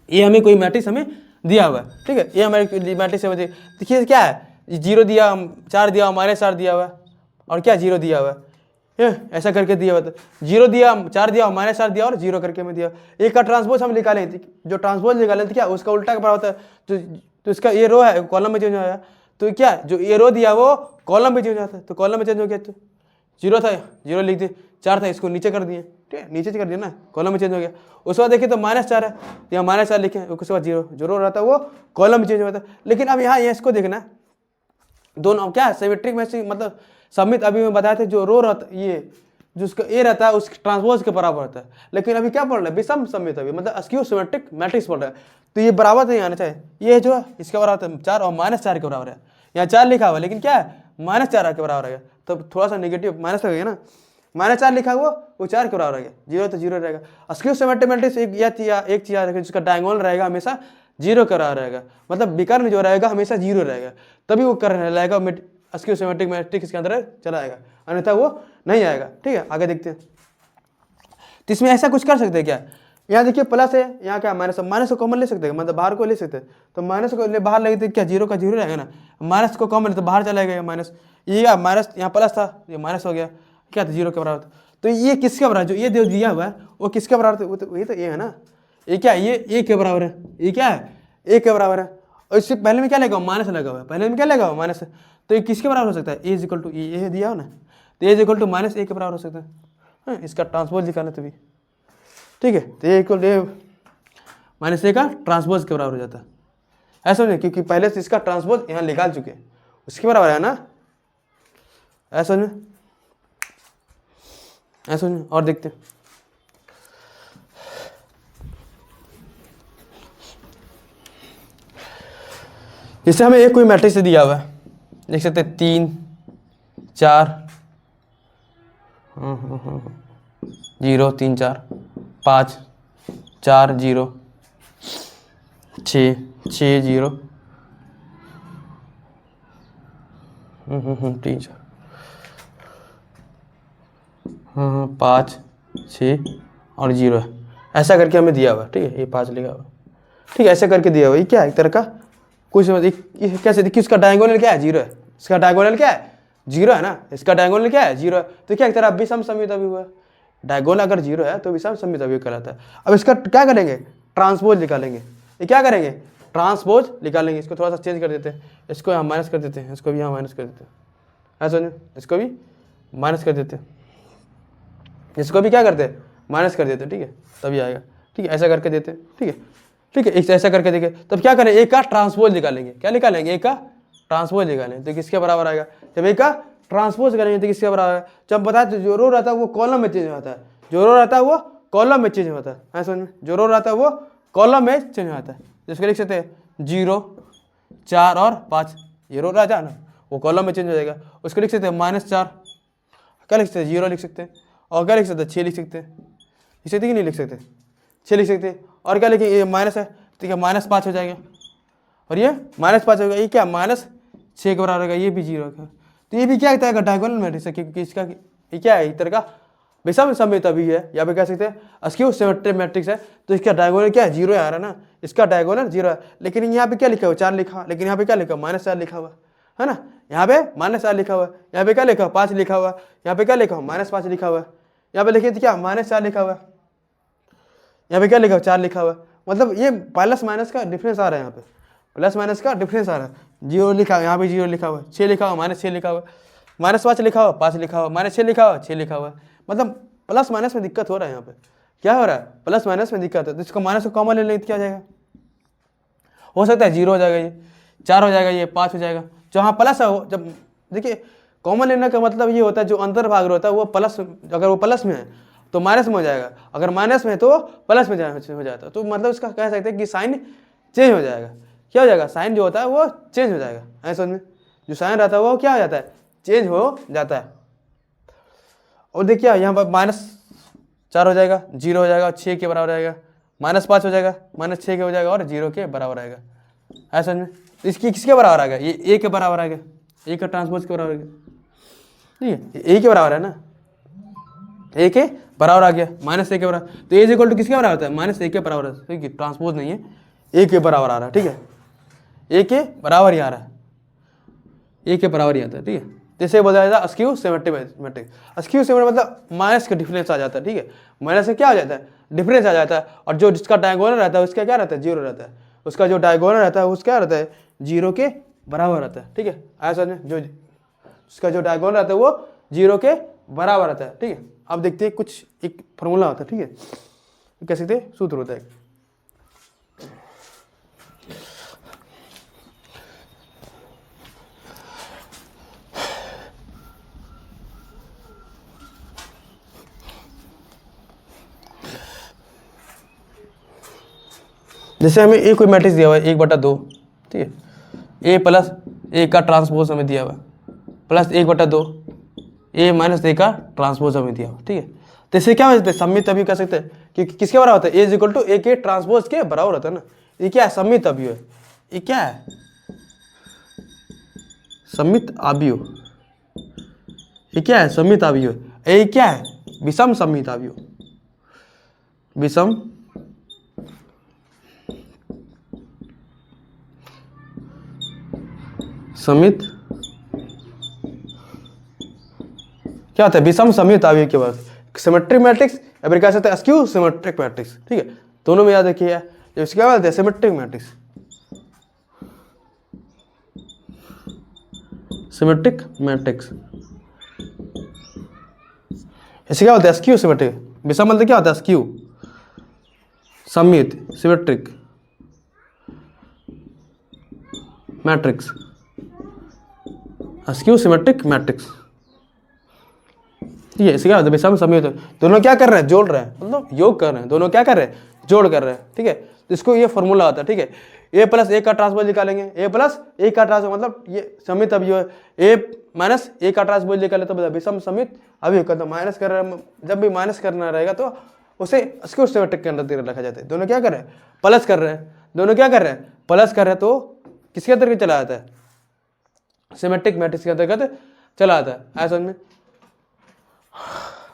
ये हमें कोई मैट्रिक्स हमें दिया हुआ है, ठीक है, ये हमारे मैट्रिक्स हमें देखिए क्या है, 0 दिया, 4 दिया, -4 दिया हुआ है, और क्या 0 दिया हुआ है, ऐसा करके दिया हुआ था, 0 दिया, 4 दिया, -4 दिया और 0 करके हमें दिया। एक का ट्रांसपोज हम निकालें, जो ट्रांसपोज निकालें तो क्या उसका उल्टा का होता है, तो इसका ये रो है कॉलम में चेंज हो गया, तो क्या जो ये रो दिया वो कॉलम में चेंज होता है, तो कॉलम में चेंज हो गया, तो 0 था 0 लिख दिए, 4 था इसको नीचे कर दिए, ठीक है, नीचे कर दिया ना, कॉलम में चेंज हो गया। उसके बाद देखिए तो -4 है, तो यहाँ -4 लिखे, उसके बाद 0 जो रो रहता है वो कॉलम में चेंज होता है। लेकिन अब यहाँ इसको देखना, दोनों क्या है सिमेट्रिक में से, मतलब सममित अभी मैं बताया था, जो रो रहता ये जो उसका ए रहता है उस ट्रांसपोज के बराबर होता है। लेकिन अभी क्या पढ़ रहा है, विषम सममित, अभी मतलब अस्क्यू सिमेट्रिक मैट्रिक्स पढ़ रहा है, तो ये बराबर नहीं आना चाहिए, ये जो है इसके बराबर है 4 और -4 के बराबर है, यहाँ 4 लिखा हुआ है लेकिन क्या है -4 के बराबर है, तो थोड़ा सा नेगेटिव माइनस लगेगा ना, -4 लिखा हुआ वो 4 के बराबर रहेगा, 0 तो 0 रहेगा। अस्क्यू सिमेट्रिक मैट्रिक्स एक चीज याद रखें, जिसका डायगोनल रहेगा हमेशा 0 के बराबर रहेगा, मतलब विकर्ण जो रहेगा हमेशा 0 रहेगा, तभी वो कर रहेगा अस्क्यू सिमेट्रिक मैट्रिक्स के अंदर चला आएगा, अन्यथा वो नहीं आएगा, ठीक है। आगे देखते हैं, तो इसमें ऐसा कुछ कर सकते हैं क्या, यहाँ देखिए प्लस है, यहाँ क्या माइनस को कॉमन ले सकते हैं, मतलब बाहर को ले सकते हैं, तो माइनस को ले बाहर लगे तो क्या 0 का 0 रहेगा ना, माइनस को कॉमन ले तो बाहर चला गया माइनस, ये माइनस यहाँ प्लस था, ये माइनस हो गया, क्या था 0 के बराबर, तो ये किसके बराबर, जो ये जो दिया हुआ है वो किसके बराबर था, वो तो ये तो ये है ना, ये क्या ये ए के बराबर है, ये क्या है ए के बराबर है, और इससे पहले में क्या लगा हुआ माइनस लगा हुआ है, पहले में क्या लगा हुआ माइनस, तो ये किसके बराबर हो सकता है, ए इक्वल टू ये दिया हो ना, तो ए इक्वल टू -a के बराबर हो सकता है, हाँ, इसका ट्रांसपोज निकालना तभी, ठीक है, तो ए इक्वल टू -a का ट्रांसपोज के बराबर हो जाता है, ऐसा समझे, क्योंकि पहले से इसका ट्रांसपोज यहाँ निकाल चुके हैं, उसके बराबर है ना, ऐसा समझे, ऐसा समझे। और देखते हैं, जैसे हमें एक कोई मैट्रिक्स दिया हुआ है, देख सकते हैं 3 4 0 3 4 5 4 0 6 6 0 3 4 5 6 और 0 है, ऐसा करके हमें दिया हुआ, ठीक है, ये 5 लिखा हुआ, ठीक है, ऐसे करके दिया हुआ, ये क्या है एक तरह का कुछ कैसे देखिए, इसका डायगोनल क्या है 0 है, इसका डायगोनल क्या है 0 है ना, इसका डायगोनल क्या है 0 है, तो क्या एक तरह विषम सममित अभी हुआ, डायगोनल अगर 0 है तो विषम सममित अभी कहलाता है। अब इसका क्या करेंगे, ट्रांसपोज निकालेंगे, ये क्या करेंगे ट्रांसपोज निकालेंगे, इसको थोड़ा सा चेंज कर देते हैं, इसको यहाँ माइनस कर देते हैं, इसको भी यहाँ माइनस कर देते हैं, ऐसा इसको भी माइनस कर देते हैं, इसको भी क्या करते हैं माइनस कर देते हैं, ठीक है, तभी आएगा, ठीक है, ऐसा करके देते हैं, ठीक है, ठीक है, ऐसा करके देखें, तब क्या करें एक का ट्रांसपोज निकालेंगे, क्या निकालेंगे एक का ट्रांसपोज निकालेंगे, तो किसके बराबर आएगा, जब एक का ट्रांसपोज करेंगे तो किसके बराबर आएगा, जब बताया तो जो रो रहता है वो कॉलम में चेंज होता है, जो रो रहता है वो कॉलम में चेंज होता है, ऐसा समझ में, जो रो रहता है वो कॉलम में चेंज होता है, जिसको लिख सकते हैं 0 4 और 5, ये रो रहता है ना वो कॉलम में चेंज हो जाएगा, उसको लिख सकते हैं -4, क्या लिख सकते हैं 0 लिख सकते हैं, और क्या लिख सकते हैं 6 लिख सकते हैं, लिख सकते कि नहीं लिख सकते 6 लिख सकते हैं, और क्या लिखेंगे ये माइनस है, ठीक है -5 हो जाएगा, और ये -5 होगा, ये क्या -6 के बराबर होगा, ये भी 0 का, तो ये भी क्या कहता है डायगोनल मैट्रिक्स है, क्योंकि इसका ये क्या है एक तरह का विषम सममित अभी है, या फिर कह सकते हैं अस्क्यू सिमेट्रिक मैट्रिक्स है, तो इसका डायगोनल क्या है 0 आ रहा है ना, इसका डायगोनल 0 है, लेकिन यहाँ पे क्या लिखा हुआ 4 लिखा, लेकिन यहाँ पे क्या लिखा -4 लिखा हुआ है ना, यहाँ पे -4 लिखा हुआ, यहाँ पे क्या लिखा 5 लिखा हुआ, यहाँ पे क्या लिखा -5 लिखा हुआ, यहाँ पे लिखिए तो क्या -4 लिखा हुआ, यहाँ पे क्या लिखा हुआ 4 लिखा हुआ, मतलब ये प्लस माइनस का डिफरेंस आ रहा है, यहाँ पे प्लस माइनस का डिफरेंस आ रहा है, 0 लिखा यहाँ पे 0 लिखा हुआ, 6 लिखा हुआ -6 लिखा हुआ, -5 लिखा हुआ 5 लिखा हुआ, -6 लिखा हुआ 6 लिखा हुआ, मतलब प्लस माइनस में दिक्कत हो रहा है, यहाँ पे क्या हो रहा है प्लस माइनस में दिक्कत है, तो इसको माइनस को कॉमन ले लेंगे तो क्या हो जाएगा, हो सकता है 0 हो जाएगा, ये 4 हो जाएगा, ये 5 हो जाएगा, जो हाँ प्लस है वो, जब देखिए कॉमन लेने का मतलब ये होता है जो अंतर भाग होता है वो प्लस, अगर वो प्लस में है तो माइनस में हो जाएगा, अगर माइनस में तो प्लस में हो जाता है, तो मतलब इसका कह सकते हैं कि साइन चेंज हो जाएगा, क्या हो जाएगा साइन जो होता है वो चेंज हो जाएगा, ऐसा समझ में, जो साइन रहता है वो क्या हो जाता है चेंज हो जाता है, और देखिए यहाँ पर -4 हो जाएगा, 0 हो जाएगा, 6 के बराबर आएगा, -5 हो जाएगा, -6 के हो जाएगा, और 0 के बराबर आएगा, ऐसा समझ में, तो इसकी किसके बराबर आ गया, ये ए के बराबर आ गया, ए का ट्रांसपोज के बराबर आ गया, ठीक है ए के बराबर है ना, ए के बराबर आ गया, माइनस ए के बराबर, तो ए इज इक्वल टू किसके बराबर होता है, माइनस ए के बराबर, ठीक है, ट्रांसपोज नहीं है, ए के बराबर आ रहा है, ठीक है, ए के बराबर ही आ रहा है, ए के बराबर ही आता है, ठीक है। जैसे बोला जाता है askew symmetric matrix, askew symmetric मतलब माइनस का डिफरेंस आ जाता है, ठीक है, माइनस से क्या आ जाता है, डिफरेंस आ जाता है, और जो जिसका डायगोनल रहता है उसका क्या रहता है, जीरो रहता है, उसका जो डायगोनल रहता है उसका रहता है जीरो के बराबर रहता है, ठीक है, ऐसा जो उसका जो डायगोनल रहता है वो जीरो के बराबर रहता है, ठीक है। अब देखते हैं कुछ एक फॉर्मूला होता है, ठीक है, कैसे थे सूत्र होता है। जैसे हमें ए कोई मैट्रिक्स दिया हुआ है 1/2, ठीक है, ए प्लस ए का ट्रांसपोज हमें दिया हुआ है, प्लस 1/2 ए माइनस ए का ट्रांसपोज हमें दिया हुआ, ठीक है। तो इससे क्या हो सकता है, सममित अभी कर सकते हैं कि किसके बराबर होता है, ए इज इक्वल टू ए के ट्रांसपोज के बराबर होता है ना, ये क्या है, सममित अवयव है, ये क्या है, सममित अवयव, ये क्या है, सममित अवयव, ये क्या है, विषम सममित अवयव, विषम सममित क्या होता है, विषम सममित अवयव के बाद सिमेट्रिक मैट्रिक्स या फिर कह सकते हैं अस्क्यू सिमेट्रिक मैट्रिक्स, ठीक है, दोनों में याद रखिए, इसके क्या बोलते हैं, सिमेट्रिक मैट्रिक्स, सिमेट्रिक मैट्रिक्स, इसे क्या बोलते हैं, अस्क्यू सिमेट्रिक, विषम मतलब क्या होता है, अस्क्यू सममित symmetric matrix, askew symmetric matrix, ठीक है, इसे क्या होता है, विषम सममित, दोनों क्या कर रहे हैं, जोड़ रहे हैं, मतलब योग कर रहे हैं, दोनों क्या कर रहे हैं, जोड़ कर रहे हैं, ठीक है, तो इसको ये फॉर्मूला आता है, ठीक है, ए प्लस ए का ट्रांसपोज निकालेंगे, ए प्लस ए का ट्रांसपोज मतलब ये सममित अवयव है, ए माइनस ए का ट्रांसपोज निकाले तो विषम सममित अवयव का, तो माइनस कर रहे हैं, जब भी माइनस करना रहेगा तो उसे अस्क्यू सिमेट्रिक के अंदर रखा जाता है, दोनों क्या कर रहे हैं, प्लस कर रहे हैं, दोनों क्या कर रहे हैं, प्लस कर रहे हैं, तो किसके अंतर्गत चला जाता है, सिमेट्रिक मैट्रिक्स के अंतर्गत चला आता है, ऐसा में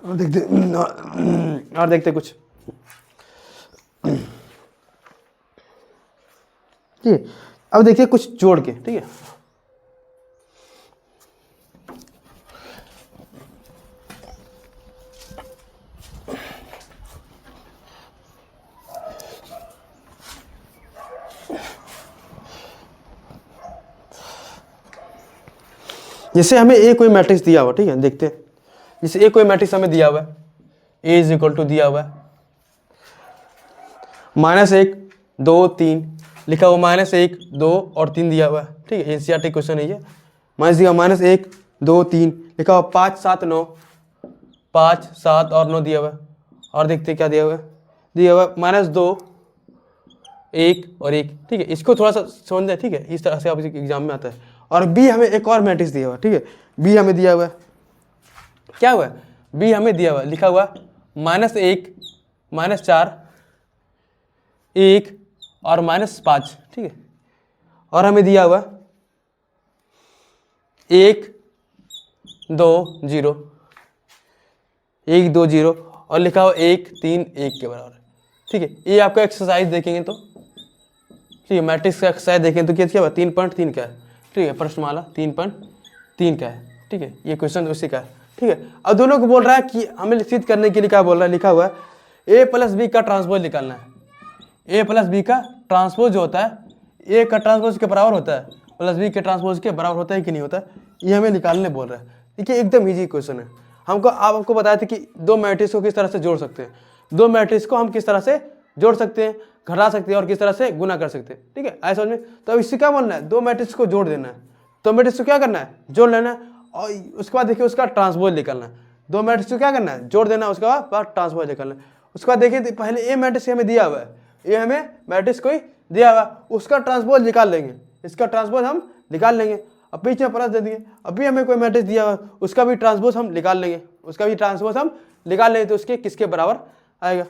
और देखते कुछ, ठीक है, अब देखिए कुछ जोड़ के, ठीक है, जैसे हमें ए कोई मैट्रिक्स दिया हुआ, ठीक है, देखते हैं, जैसे ए कोई मैट्रिक्स हमें दिया हुआ है, ए इज इक्वल टू दिया हुआ है -1 2 3 लिखा हुआ, -1 2 और 3 दिया हुआ है, ठीक है, एनसीईआरटी क्वेश्चन है ये, -1 2 3 लिखा हुआ, 5 7 9 5 7 और 9 दिया हुआ है, और देखते क्या दिया हुआ है, दिया हुआ -2 1 और 1, ठीक है, इसको थोड़ा सा समझ लें, ठीक है, इस तरह से आप एग्जाम में आता है। और बी हमें एक और मैट्रिक्स दिया हुआ, ठीक है, बी हमें दिया हुआ है, क्या हुआ है, बी हमें दिया हुआ लिखा हुआ -1 -4 1 और -5, ठीक है, और हमें दिया हुआ 1 2 0 1 2 0 और लिखा हुआ 1 3 1 के बराबर, ठीक है, ये आपका एक्सरसाइज देखेंगे तो, ठीक है, मैट्रिक्स का एक्सरसाइज देखें तो क्या हुआ, 3.3 का है, ठीक है, प्रश्नमाला 3.3 का है, ठीक है, ये क्वेश्चन उसी का है, ठीक है। अब दोनों को बोल रहा है कि हमें सिद्ध करने के लिए क्या बोल रहा है, लिखा हुआ है ए प्लस बी का ट्रांसपोज निकालना है, ए प्लस बी का ट्रांसपोज जो होता है, ए का ट्रांसपोज के बराबर होता है, प्लस बी के ट्रांसपोज के बराबर होता है कि नहीं होता है, ये हमें निकालने बोल रहा है, देखिए एकदम ईजी क्वेश्चन है। आपको बताया था कि दो मैट्रिक्स को किस तरह से जोड़ सकते हैं, दो मैट्रिक्स को हम किस तरह से जोड़ सकते हैं, घटा सकते हैं और किस तरह से गुना कर सकते हैं, ठीक है, ऐसा समझ में। तो अब इससे क्या बोलना है, दो मैट्रिक्स को जोड़ देना है, दो मैट्रिक्स को क्या करना है, जोड़ लेना है, और उसके बाद देखिए उसका ट्रांसपोज निकालना है, दो मैट्रिक्स को क्या करना है, जोड़ देना, उसके बाद ट्रांसपोज निकालना है। उसके बाद देखिए पहले ए मैट्रिक्स हमें दिया हुआ है, ये हमें मैट्रिक्स को ही दिया हुआ, उसका ट्रांसपोज निकाल लेंगे, इसका ट्रांसपोज हम निकाल लेंगे, अब बीच में प्लस दे देंगे, अभी हमें कोई मैट्रिक्स दिया हुआ उसका भी ट्रांसपोज हम निकाल लेंगे, उसका भी ट्रांसपोज हम निकाल लेंगे, तो उसके किसके बराबर आएगा,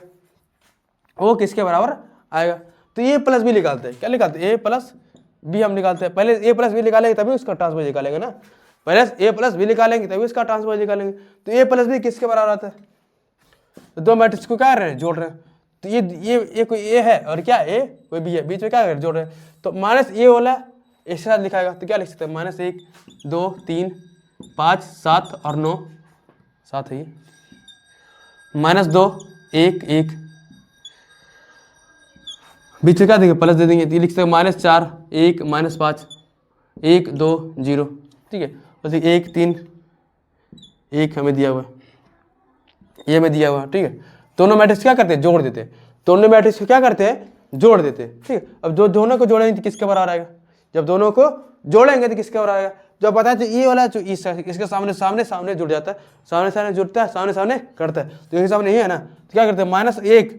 वो किसके बराबर आएगा। तो ए प्लस बी निकालते हैं, क्या निकालते हैं, ए प्लस बी हम निकालते हैं, पहले ए प्लस बी निकालेंगे तभी उसका ट्रांसपोज निकालेंगे ना, पहले ए प्लस बी निकालेंगे तभी उसका ट्रांसपोज निकालेंगे। तो ए प्लस बी किसके बराबर आता है, तो दो मैट्रिक्स को क्या कर रहे हैं, जोड़ रहे हैं। तो ये कोई ए है और क्या ए कोई बी है, बीच में क्या कर रहे हैं, जोड़ रहे हैं। तो माइनस ए वाला इसके साथ लिखाएगा तो क्या लिख सकते हैं, -1 2 3 5 7 और 9, 7 है ये, -2 1 1, बीच में क्या देंगे, प्लस दे देंगे, तो ये लिख सकते हैं -4 1 -5 1 2 0, ठीक है। बस 1 3 1 हमें दिया हुआ है, ये हमें दिया हुआ है, ठीक है। दोनों मैट्रिक्स क्या करते हैं, जोड़ देते हैं। दोनों मैट्रिक्स को क्या करते हैं, जोड़ देते हैं, ठीक है। अब जो दोनों को जोड़ेंगे तो किसके बराबर आएगा, जब दोनों को जोड़ेंगे तो किसके बराबर आएगा, जो पता है तो ये वाला जो इसके सामने सामने सामने जुड़ जाता है, सामने सामने जुड़ता है, सामने सामने करता है, तो इसके सामने ये है ना, तो क्या करते हैं -1,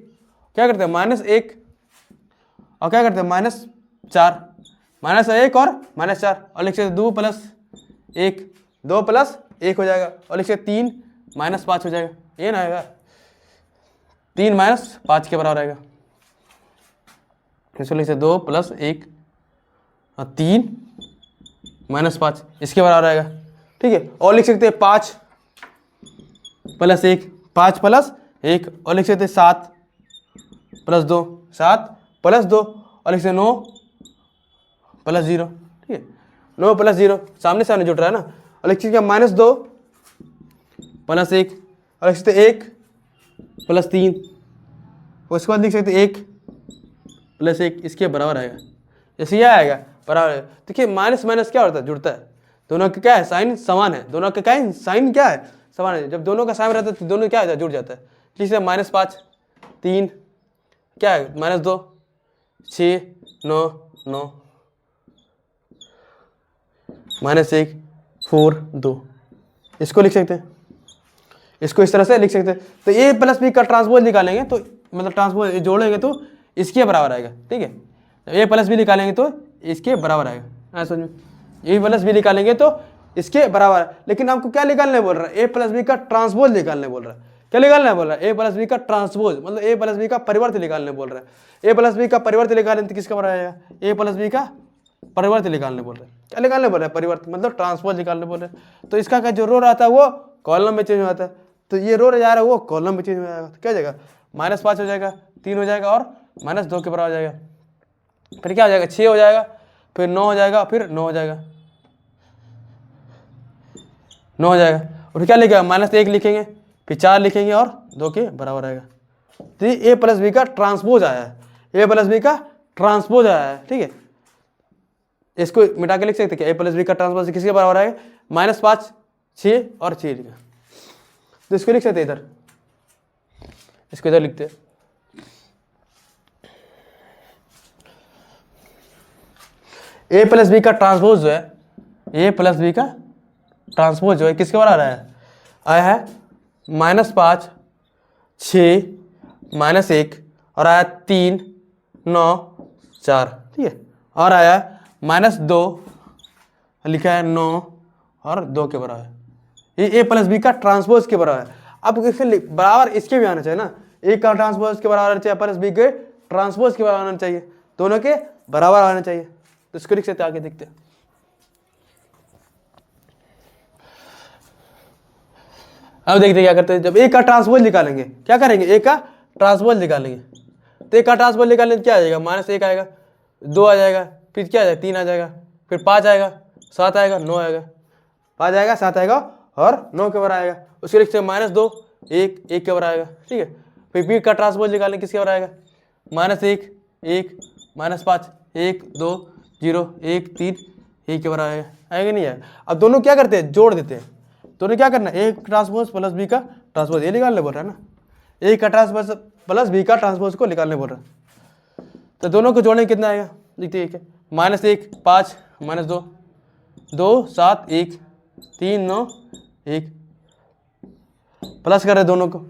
क्या करते हैं -1 और क्या करते हैं -4, -1 और -4 और लिख सकते 2 + 1 2 + 1 हो जाएगा और लिख सकते 3 -5 हो जाएगा, ये ना आएगा 3 - 5 के बराबर आएगा। इसको लिख सकते 2 + 1 और 3 - 5 इसके बराबर आएगा, ठीक है। और लिख सकते हैं 5 + 1 5 + 1 और लिख सकते 7 + 2 7 + 2 और लिख सकते 9 + 0, ठीक है। 9 + 0 सामने सामने जुड़ रहा है ना, और लिख सकते -2 + 1 और लिख सकते 1 + 3, उसके बाद लिख सकते 1 + 1 इसके बराबर आएगा, जैसे यह आएगा बराबर। देखिए माइनस माइनस क्या होता है, जुड़ता है, दोनों का क्या है, साइन समान है, दोनों का क्या है, साइन क्या है, समान है। जब दोनों का साइन रहता है तो दोनों क्या होता है, जुड़ जाता है। ठीक है, -5 3 क्या है, -2 6 9 9 -1 4 2, इसको लिख सकते हैं, इसको इस तरह से लिख सकते हैं। तो ए + बी का ट्रांसपोज निकालेंगे तो मतलब ट्रांसपोज जोड़ेंगे तो इसके बराबर आएगा, ठीक है। ए + बी निकालेंगे तो इसके बराबर आएगा, समझ में, ए + बी निकालेंगे तो इसके बराबर। लेकिन हमको क्या निकालने बोल रहा है, ए + बी का ट्रांसपोज निकालने बोल रहा है। क्या निकालना बोल रहा है, ए + बी का ट्रांसपोज, मतलब ए + बी का परिवर्त निकालने बोल रहा है। ए + बी का परिवर्त निकालेंगे तो किसका बराबर आएगा, ए + बी का परिवर्त निकालने बोल रहे हैं। क्या निकालने बोल रहे हैं, परिवर्त मतलब ट्रांसपोज निकालने बोल रहे हैं। तो इसका जो रो रहता है वो कॉलम में चेंज हो जाता है, तो ये रो जा रहा है वो कॉलम में चेंज हो जाएगा। तो क्या हो जाएगा, -5 हो जाएगा, 3 हो जाएगा और -2 के बराबर हो जाएगा। फिर क्या हो जाएगा, 6 हो जाएगा, फिर 9 हो जाएगा, फिर 9 हो जाएगा, 9 हो जाएगा। और फिर क्या लिखेगा, -1 लिखेंगे, फिर 4 लिखेंगे और 2 के बराबर आएगा। तो ये ए + बी का ट्रांसपोज आया है, ए + बी का ट्रांसपोज आया है, ठीक है। इसको मिटा के लिख सकते क्या, ए + बी का ट्रांसपोज किसके बराबर आएगा, -5 6 और 6 लिखा। तो इसको लिख सकते इधर, इसको इधर लिखते हैं, ए + बी का ट्रांसपोज जो है, ए + बी का ट्रांसपोज जो है किसके बराबर आया है -5 6 -1 और आया 3 9 4, ठीक है। और आया -2 लिखा है 9 और 2 के बराबर, ये ए + बी का ट्रांसपोज के बराबर है। अब इसके बराबर इसके भी आना चाहिए ना, ए का ट्रांसपोज के बराबर आना चाहिए, + बी के ट्रांसपोज के बराबर आना चाहिए, दोनों के बराबर आना चाहिए। तो इसको लिख सकते, आगे देखते हैं। अब देखते क्या करते हैं, जब ए का ट्रांसपोज निकालेंगे क्या करेंगे, ए का ट्रांसपोज निकालेंगे, तो ए का ट्रांसपोज निकालेंगे तो क्या आ जाएगा, -1 आएगा, 2 आ जाएगा, फिर क्या आ जाएगा, 3 आ जाएगा, फिर 5 आएगा, 7 आएगा, 9 आएगा, 5 आएगा, 7 आएगा और 9 के बराबर आएगा। उसके लिखते हैं -2 1 1 के बराबर आएगा, ठीक है। फिर बी का ट्रांसपोज निकालेंगे किसके बराबर आएगा, -1 1 -5 1 2 0 1 3 1 के बराबर आएगा, आएगा नहीं आएगा। अब दोनों क्या करते हैं, जोड़ देते हैं। दोनों क्या करना है, ए ट्रांसपोज + बी का ट्रांसपोज, ये निकालने बोल रहा है ना, ए का ट्रांसपोज + बी का ट्रांसपोज को निकालने बोल रहा है। तो दोनों को जोड़ने कितना आएगा, देखते हैं, -1 5 -2 2 7 1 3 9 1, प्लस कर रहे दोनों को,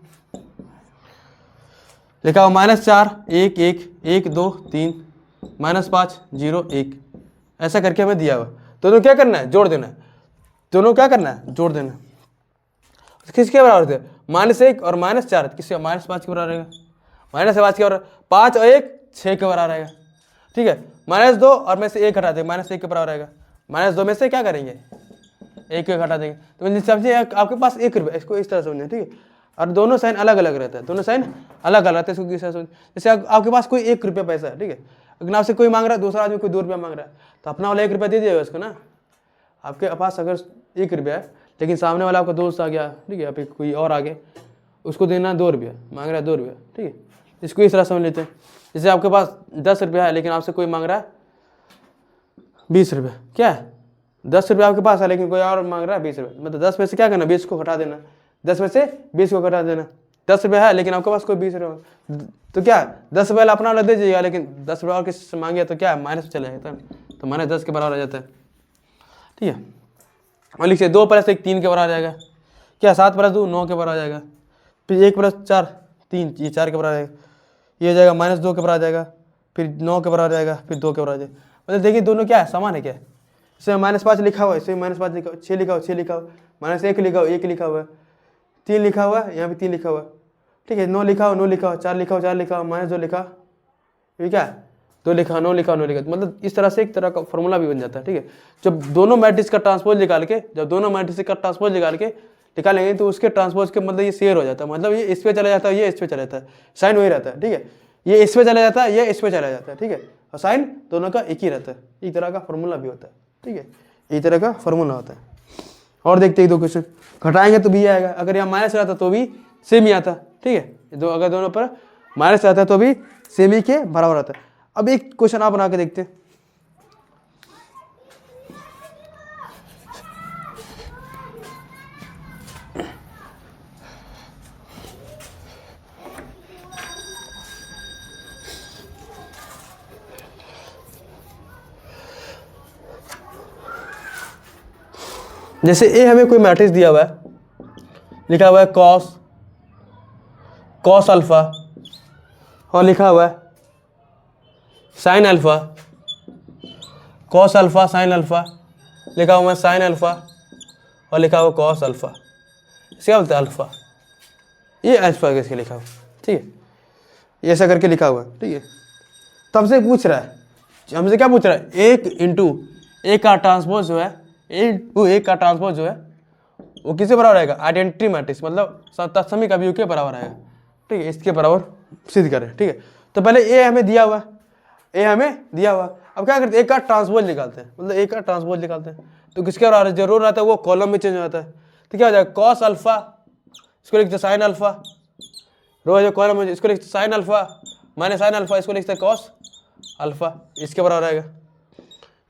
लिखा हुआ -4 1 1 1 2 3 -5 0 1, ऐसा करके हमें दिया हुआ। दोनों क्या करना है, जोड़ देना है, दोनों क्या करना है, जोड़ देना। किसके बराबर थे, -1 और -4 किसके, -5 के बराबर रहेगा, -5 के बराबर, 5 और 1 6 के बराबर आएगा, ठीक है। -2 और में से 1 हटा देंगे, -1 के बराबर आएगा, -2 में से क्या करेंगे, 1 हटा देंगे। तो समझिए आपके पास 1 रुपये, इसको इस तरह समझिए, ठीक है। और दोनों साइन अलग अलग रहता है, दोनों साइन अलग अलग रहता है। इसको किस तरह जैसे आपके पास कोई 1 रुपया पैसा है, ठीक है, लेकिन आपसे कोई मांग रहा है, दूसरा आदमी कोई 2 रुपया मांग रहा है, तो अपना वाला 1 रुपया दे दिएगा उसको ना। आपके पास अगर 1 रुपया है लेकिन सामने वाला आपका दोस्त आ गया, ठीक है, फिर कोई और आ गया, उसको देना 2 रुपया, मांग रहा है 2 रुपया, ठीक है, इसको इस तरह समझ लेते हैं। जैसे आपके पास 10 रुपया है लेकिन आपसे कोई मांग रहा है 20 रुपया, क्या है 10 रुपया आपके पास है लेकिन कोई और मांग रहा है 20 रुपया, मतलब 10 में से क्या करना, 20 को घटा देना, 10 में से 20 को घटा देना। 10 रुपया है लेकिन आपके पास कोई 20 रुपया, तो क्या 10 रुपया अपना वाला दे दीजिएगा, लेकिन 10 रुपया और किसी से मांगे तो क्या माइनस चला जाता है, तो माइनस 10 के बराबर आ जाता है, ठीक है। और लिखिए 2 + 1 3 के बराबर आ जाएगा, क्या 7 + 2 9 के बराबर आ जाएगा, फिर 1 + 4 3, ये 4 के बराबर आ जाएगा, ये हो जाएगा -2 के बराबर आ जाएगा, फिर 9 के बराबर आ जाएगा, फिर 2 के बराबर आ जाएगा। मतलब देखिए दोनों क्या है, समान है, क्या है, इसमें -5 लिखा हुआ है, इसमें -5 लिखा हुआ, 6 लिखा हुआ 6 लिखा हुआ, -1 लिखा हुआ 1 लिखा हुआ है, 3 लिखा हुआ है, यहाँ पे 3 लिखा हुआ है, ठीक है, 9 लिखा हुआ 9 लिखा हुआ, 4 लिखा हुआ 4 लिखा हुआ, -2 लिखा, ये क्या है 2 लिखा 9 लिखा 9 लिखा, मतलब इस तरह से एक तरह का फॉर्मूला भी बन जाता है, ठीक है। जब दोनों मैट्रिक्स का ट्रांसपोज निकाल के निकालेंगे तो उसके ट्रांसपोज के मतलब ये शेयर हो जाता है, मतलब ये इस पे चला जाता है, ये इस पे चला जाता है, साइन वही रहता है, ठीक है, ये इस पे चला जाता है, ये इस पे चला जाता है, ठीक है, और साइन दोनों का एक ही रहता है। एक तरह का फॉर्मूला भी होता है, ठीक है, एक तरह का फॉर्मूला होता है। और देखते हैं 2 क्वेश्चन, घटाएंगे तो भी आएगा, अगर यहाँ माइनस रहता तो भी सेम ही आता, ठीक है, अगर दोनों पर माइनस रहता है तो भी सेम ही के बराबर आता है। अब एक क्वेश्चन आप बना के देखते हैं, जैसे ए हमें कोई मैट्रिक्स दिया हुआ है, लिखा हुआ है कॉस अल्फा, और लिखा हुआ है sine alpha, cos alpha sine alpha, लिखा हुआ है साइन अल्फा, और लिखा हुआ कॉस अल्फा, इसे क्या बोलते हैं अल्फा, ये अल्फा कैसे लिखा हुआ, ठीक है, ये ऐसा करके लिखा हुआ है, ठीक है। तो हमसे पूछ रहा है, हमसे क्या पूछ रहा है, 1 × ए का ट्रांसपोज जो है, ए का ट्रांसपोज जो है वो किसके बराबर आएगा, आइडेंटिटी मैट्रिक्स, मतलब तत्समिक अवयव के बराबर आएगा, ठीक है, इसके बराबर सिद्ध करें, ठीक है। तो पहले ए हमें दिया हुआ, अब क्या करते हैं, ए का ट्रांसपोज निकालते हैं, मतलब ए का ट्रांसपोज निकालते हैं, तो किसके बराबर जरूर आता है, वो कॉलम में चेंज हो जाता है, तो क्या हो जाएगा कॉस अल्फा, इसको लिखते हैं साइन अल्फा, रो जो कॉलम में इसको लिखते हैं sine alpha minus sine alpha, इसको लिखते हैं कॉस अल्फा, इसके बराबर आएगा,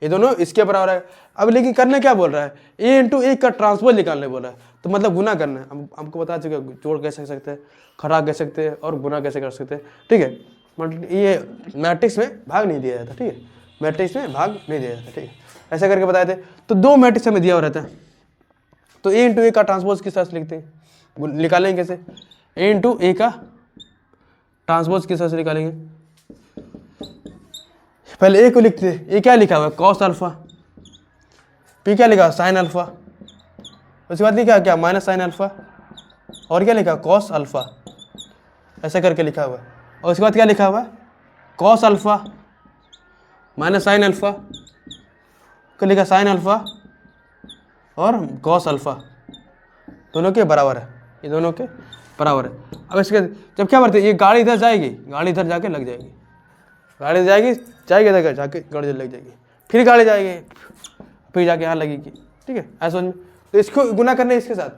ये दोनों इसके बराबर आएगा। अब लेकिन करने क्या बोल रहा है, ए × ए का ट्रांसपोज निकालने बोल रहा है, तो मतलब गुना करना है, हम हमको बता चुके हैं, जोड़ कैसे सकते हैं, घटा कैसे सकते हैं, और गुना कैसे कर सकते हैं, ठीक है। मतलब ये मैट्रिक्स में भाग नहीं दिया जाता, ठीक है, मैट्रिक्स में भाग नहीं दिया जाता, ठीक है, ऐसा करके बताए थे। तो 2 मैट्रिक्स हमें दिया हुआ रहता है, तो ए × ए का ट्रांसपोज किस तरह से लिखते हैं, निकालेंगे कैसे, ए × ए का ट्रांसपोज किस तरह से निकालेंगे, पहले ए को लिखते हैं, ए क्या लिखा हुआ है कॉस अल्फा, पी क्या लिखा साइन अल्फा, उसके बाद लिखा क्या माइनस साइन अल्फा, और क्या लिखा कॉस अल्फा, ऐसा करके लिखा हुआ है, और उसके बाद क्या लिखा हुआ है cos alpha minus sine alpha, को लिखा साइन अल्फा और कॉस अल्फा, दोनों के बराबर है, ये दोनों के बराबर है। अब इसके जब क्या करते हैं, ये गाड़ी इधर जाएगी, गाड़ी इधर जाके लग जाएगी, गाड़ी जाएगी इधर जाके गाड़ी लग जाएगी, फिर गाड़ी जाएगी, फिर जाके यहाँ लगेगी, ठीक है, ऐसा समझ में। तो इसको गुना करने इसके साथ,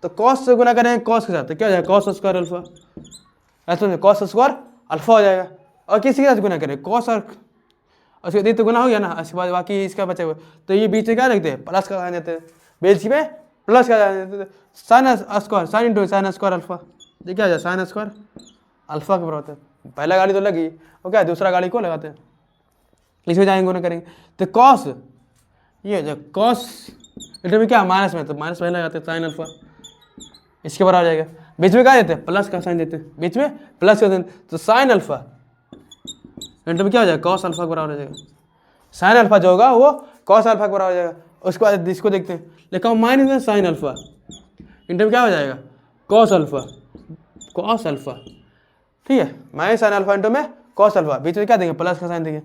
तो कॉस से गुना करेंगे कॉस के साथ, तो क्या हो जाएगा कॉस स्क्वायर अल्फा, ऐसा समझे, कॉस स्क्वायर अल्फा हो जाएगा। और किसी के साथ गुना करें कॉस, और उसके बाद तो गुना हो गया ना, उसके बाद बाकी इसका बचा हुआ, तो ये बीच में क्या रखते हैं प्लस का देते हैं, बीच में प्लस का देते हैं, sine square sine × sine square alpha, ये क्या हो जाए साइन स्क्वायर अल्फा के बराबर होता है। पहला गाड़ी तो लगी, और क्या है दूसरा गाड़ी को लगाते हैं, इसमें जाएंगे गुना करेंगे, तो कॉस ये हो जाए कॉस में क्या माइनस में, तो माइनस पहले लगाते हैं साइन अल्फा, इसके बराबर आ जाएगा, बीच में क्या देते हैं प्लस का साइन देते हैं, बीच में प्लस का देते हैं, तो साइन अल्फा में क्या हो जाएगा कॉस अल्फा के बराबर हो जाएगा, साइन अल्फा जो होगा वो कॉस अल्फा के बराबर हो जाएगा। उसके बाद इसको देखते हैं, लिखा हुआ माइनस में साइन अल्फा, इंटर में क्या हो जाएगा कॉस अल्फा, ठीक है, माइनस साइन अल्फा इंटू में कॉस अल्फा, बीच में क्या देंगे प्लस का साइन देंगे,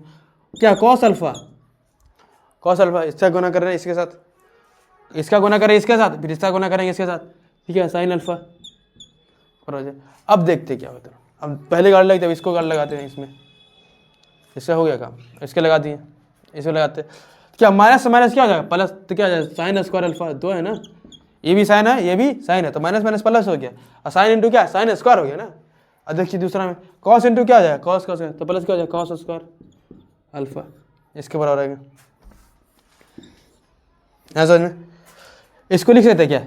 क्या कॉस अल्फा इसका गुना कर रहे हैं इसके साथ, इसका गुना करें इसके साथ, फिर इसका गुना करेंगे इसके साथ, ठीक है, साइन अल्फा बराबर हो जाए। अब देखते क्या होता है, अब पहले गाड़ी लगते, अब इसको गाड़ी लगाते हैं, इसमें इसका हो गया काम, इसके लगा दिए, इसको लगाते क्या, माइनस से माइनस क्या हो जाएगा प्लस, तो क्या हो जाएगा साइन स्क्वायर अल्फा, दो है ना, ये भी साइन है ये भी साइन है, तो माइनस माइनस प्लस हो गया, और साइन इंटू क्या साइन स्क्वायर हो गया ना। अब देखिए दूसरा में कॉस इंटू क्या हो जाएगा कॉस कॉस, तो प्लस क्या हो जाएगा कॉस स्क्वायर अल्फा, इसके बराबर आएगा। समझ में, इसको लिख सकते क्या,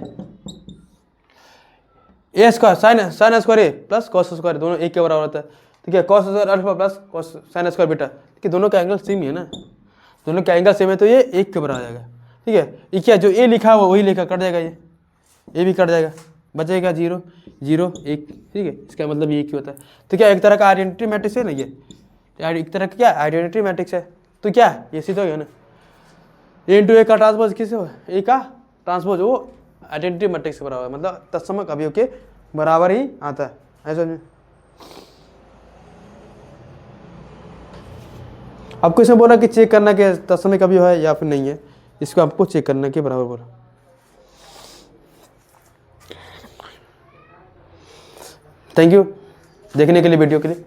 ए स्क्वायर साइन स्क्वायर ए प्लस कॉस स्क्वायर, दोनों एक के बराबर होता है, तो क्या cos square alpha plus cos sine square beta, कि दोनों का एंगल सेम ही है ना, दोनों का एंगल सेम है, तो ये एक के बराबर आ जाएगा। ठीक है, ये क्या जो ए लिखा हुआ वही लिखा, कट जाएगा, ये भी कट जाएगा, बचेगा 0 0 1। ठीक है, इसका मतलब ये एक ही होता है। तो क्या एक तरह का आइडेंटिटी मैट्रिक्स है ना, ये एक तरह का क्या आइडेंटिटी मैट्रिक्स है, तो क्या ये सीधा हो गया ना, ए इंटू ए का ट्रांसपोज किससे हुआ, ए का ट्रांसपोज वो आइडेंटिटी मैट्रिक्स के बराबर, मतलब तत्समक अवयव के बराबर ही आता है, ऐसा नहीं। आपको इसमें बोला कि चेक करना कि तत्समक अवयव है या फिर नहीं है, इसको आपको चेक करने के बराबर बोला। थैंक यू देखने के लिए, वीडियो के लिए।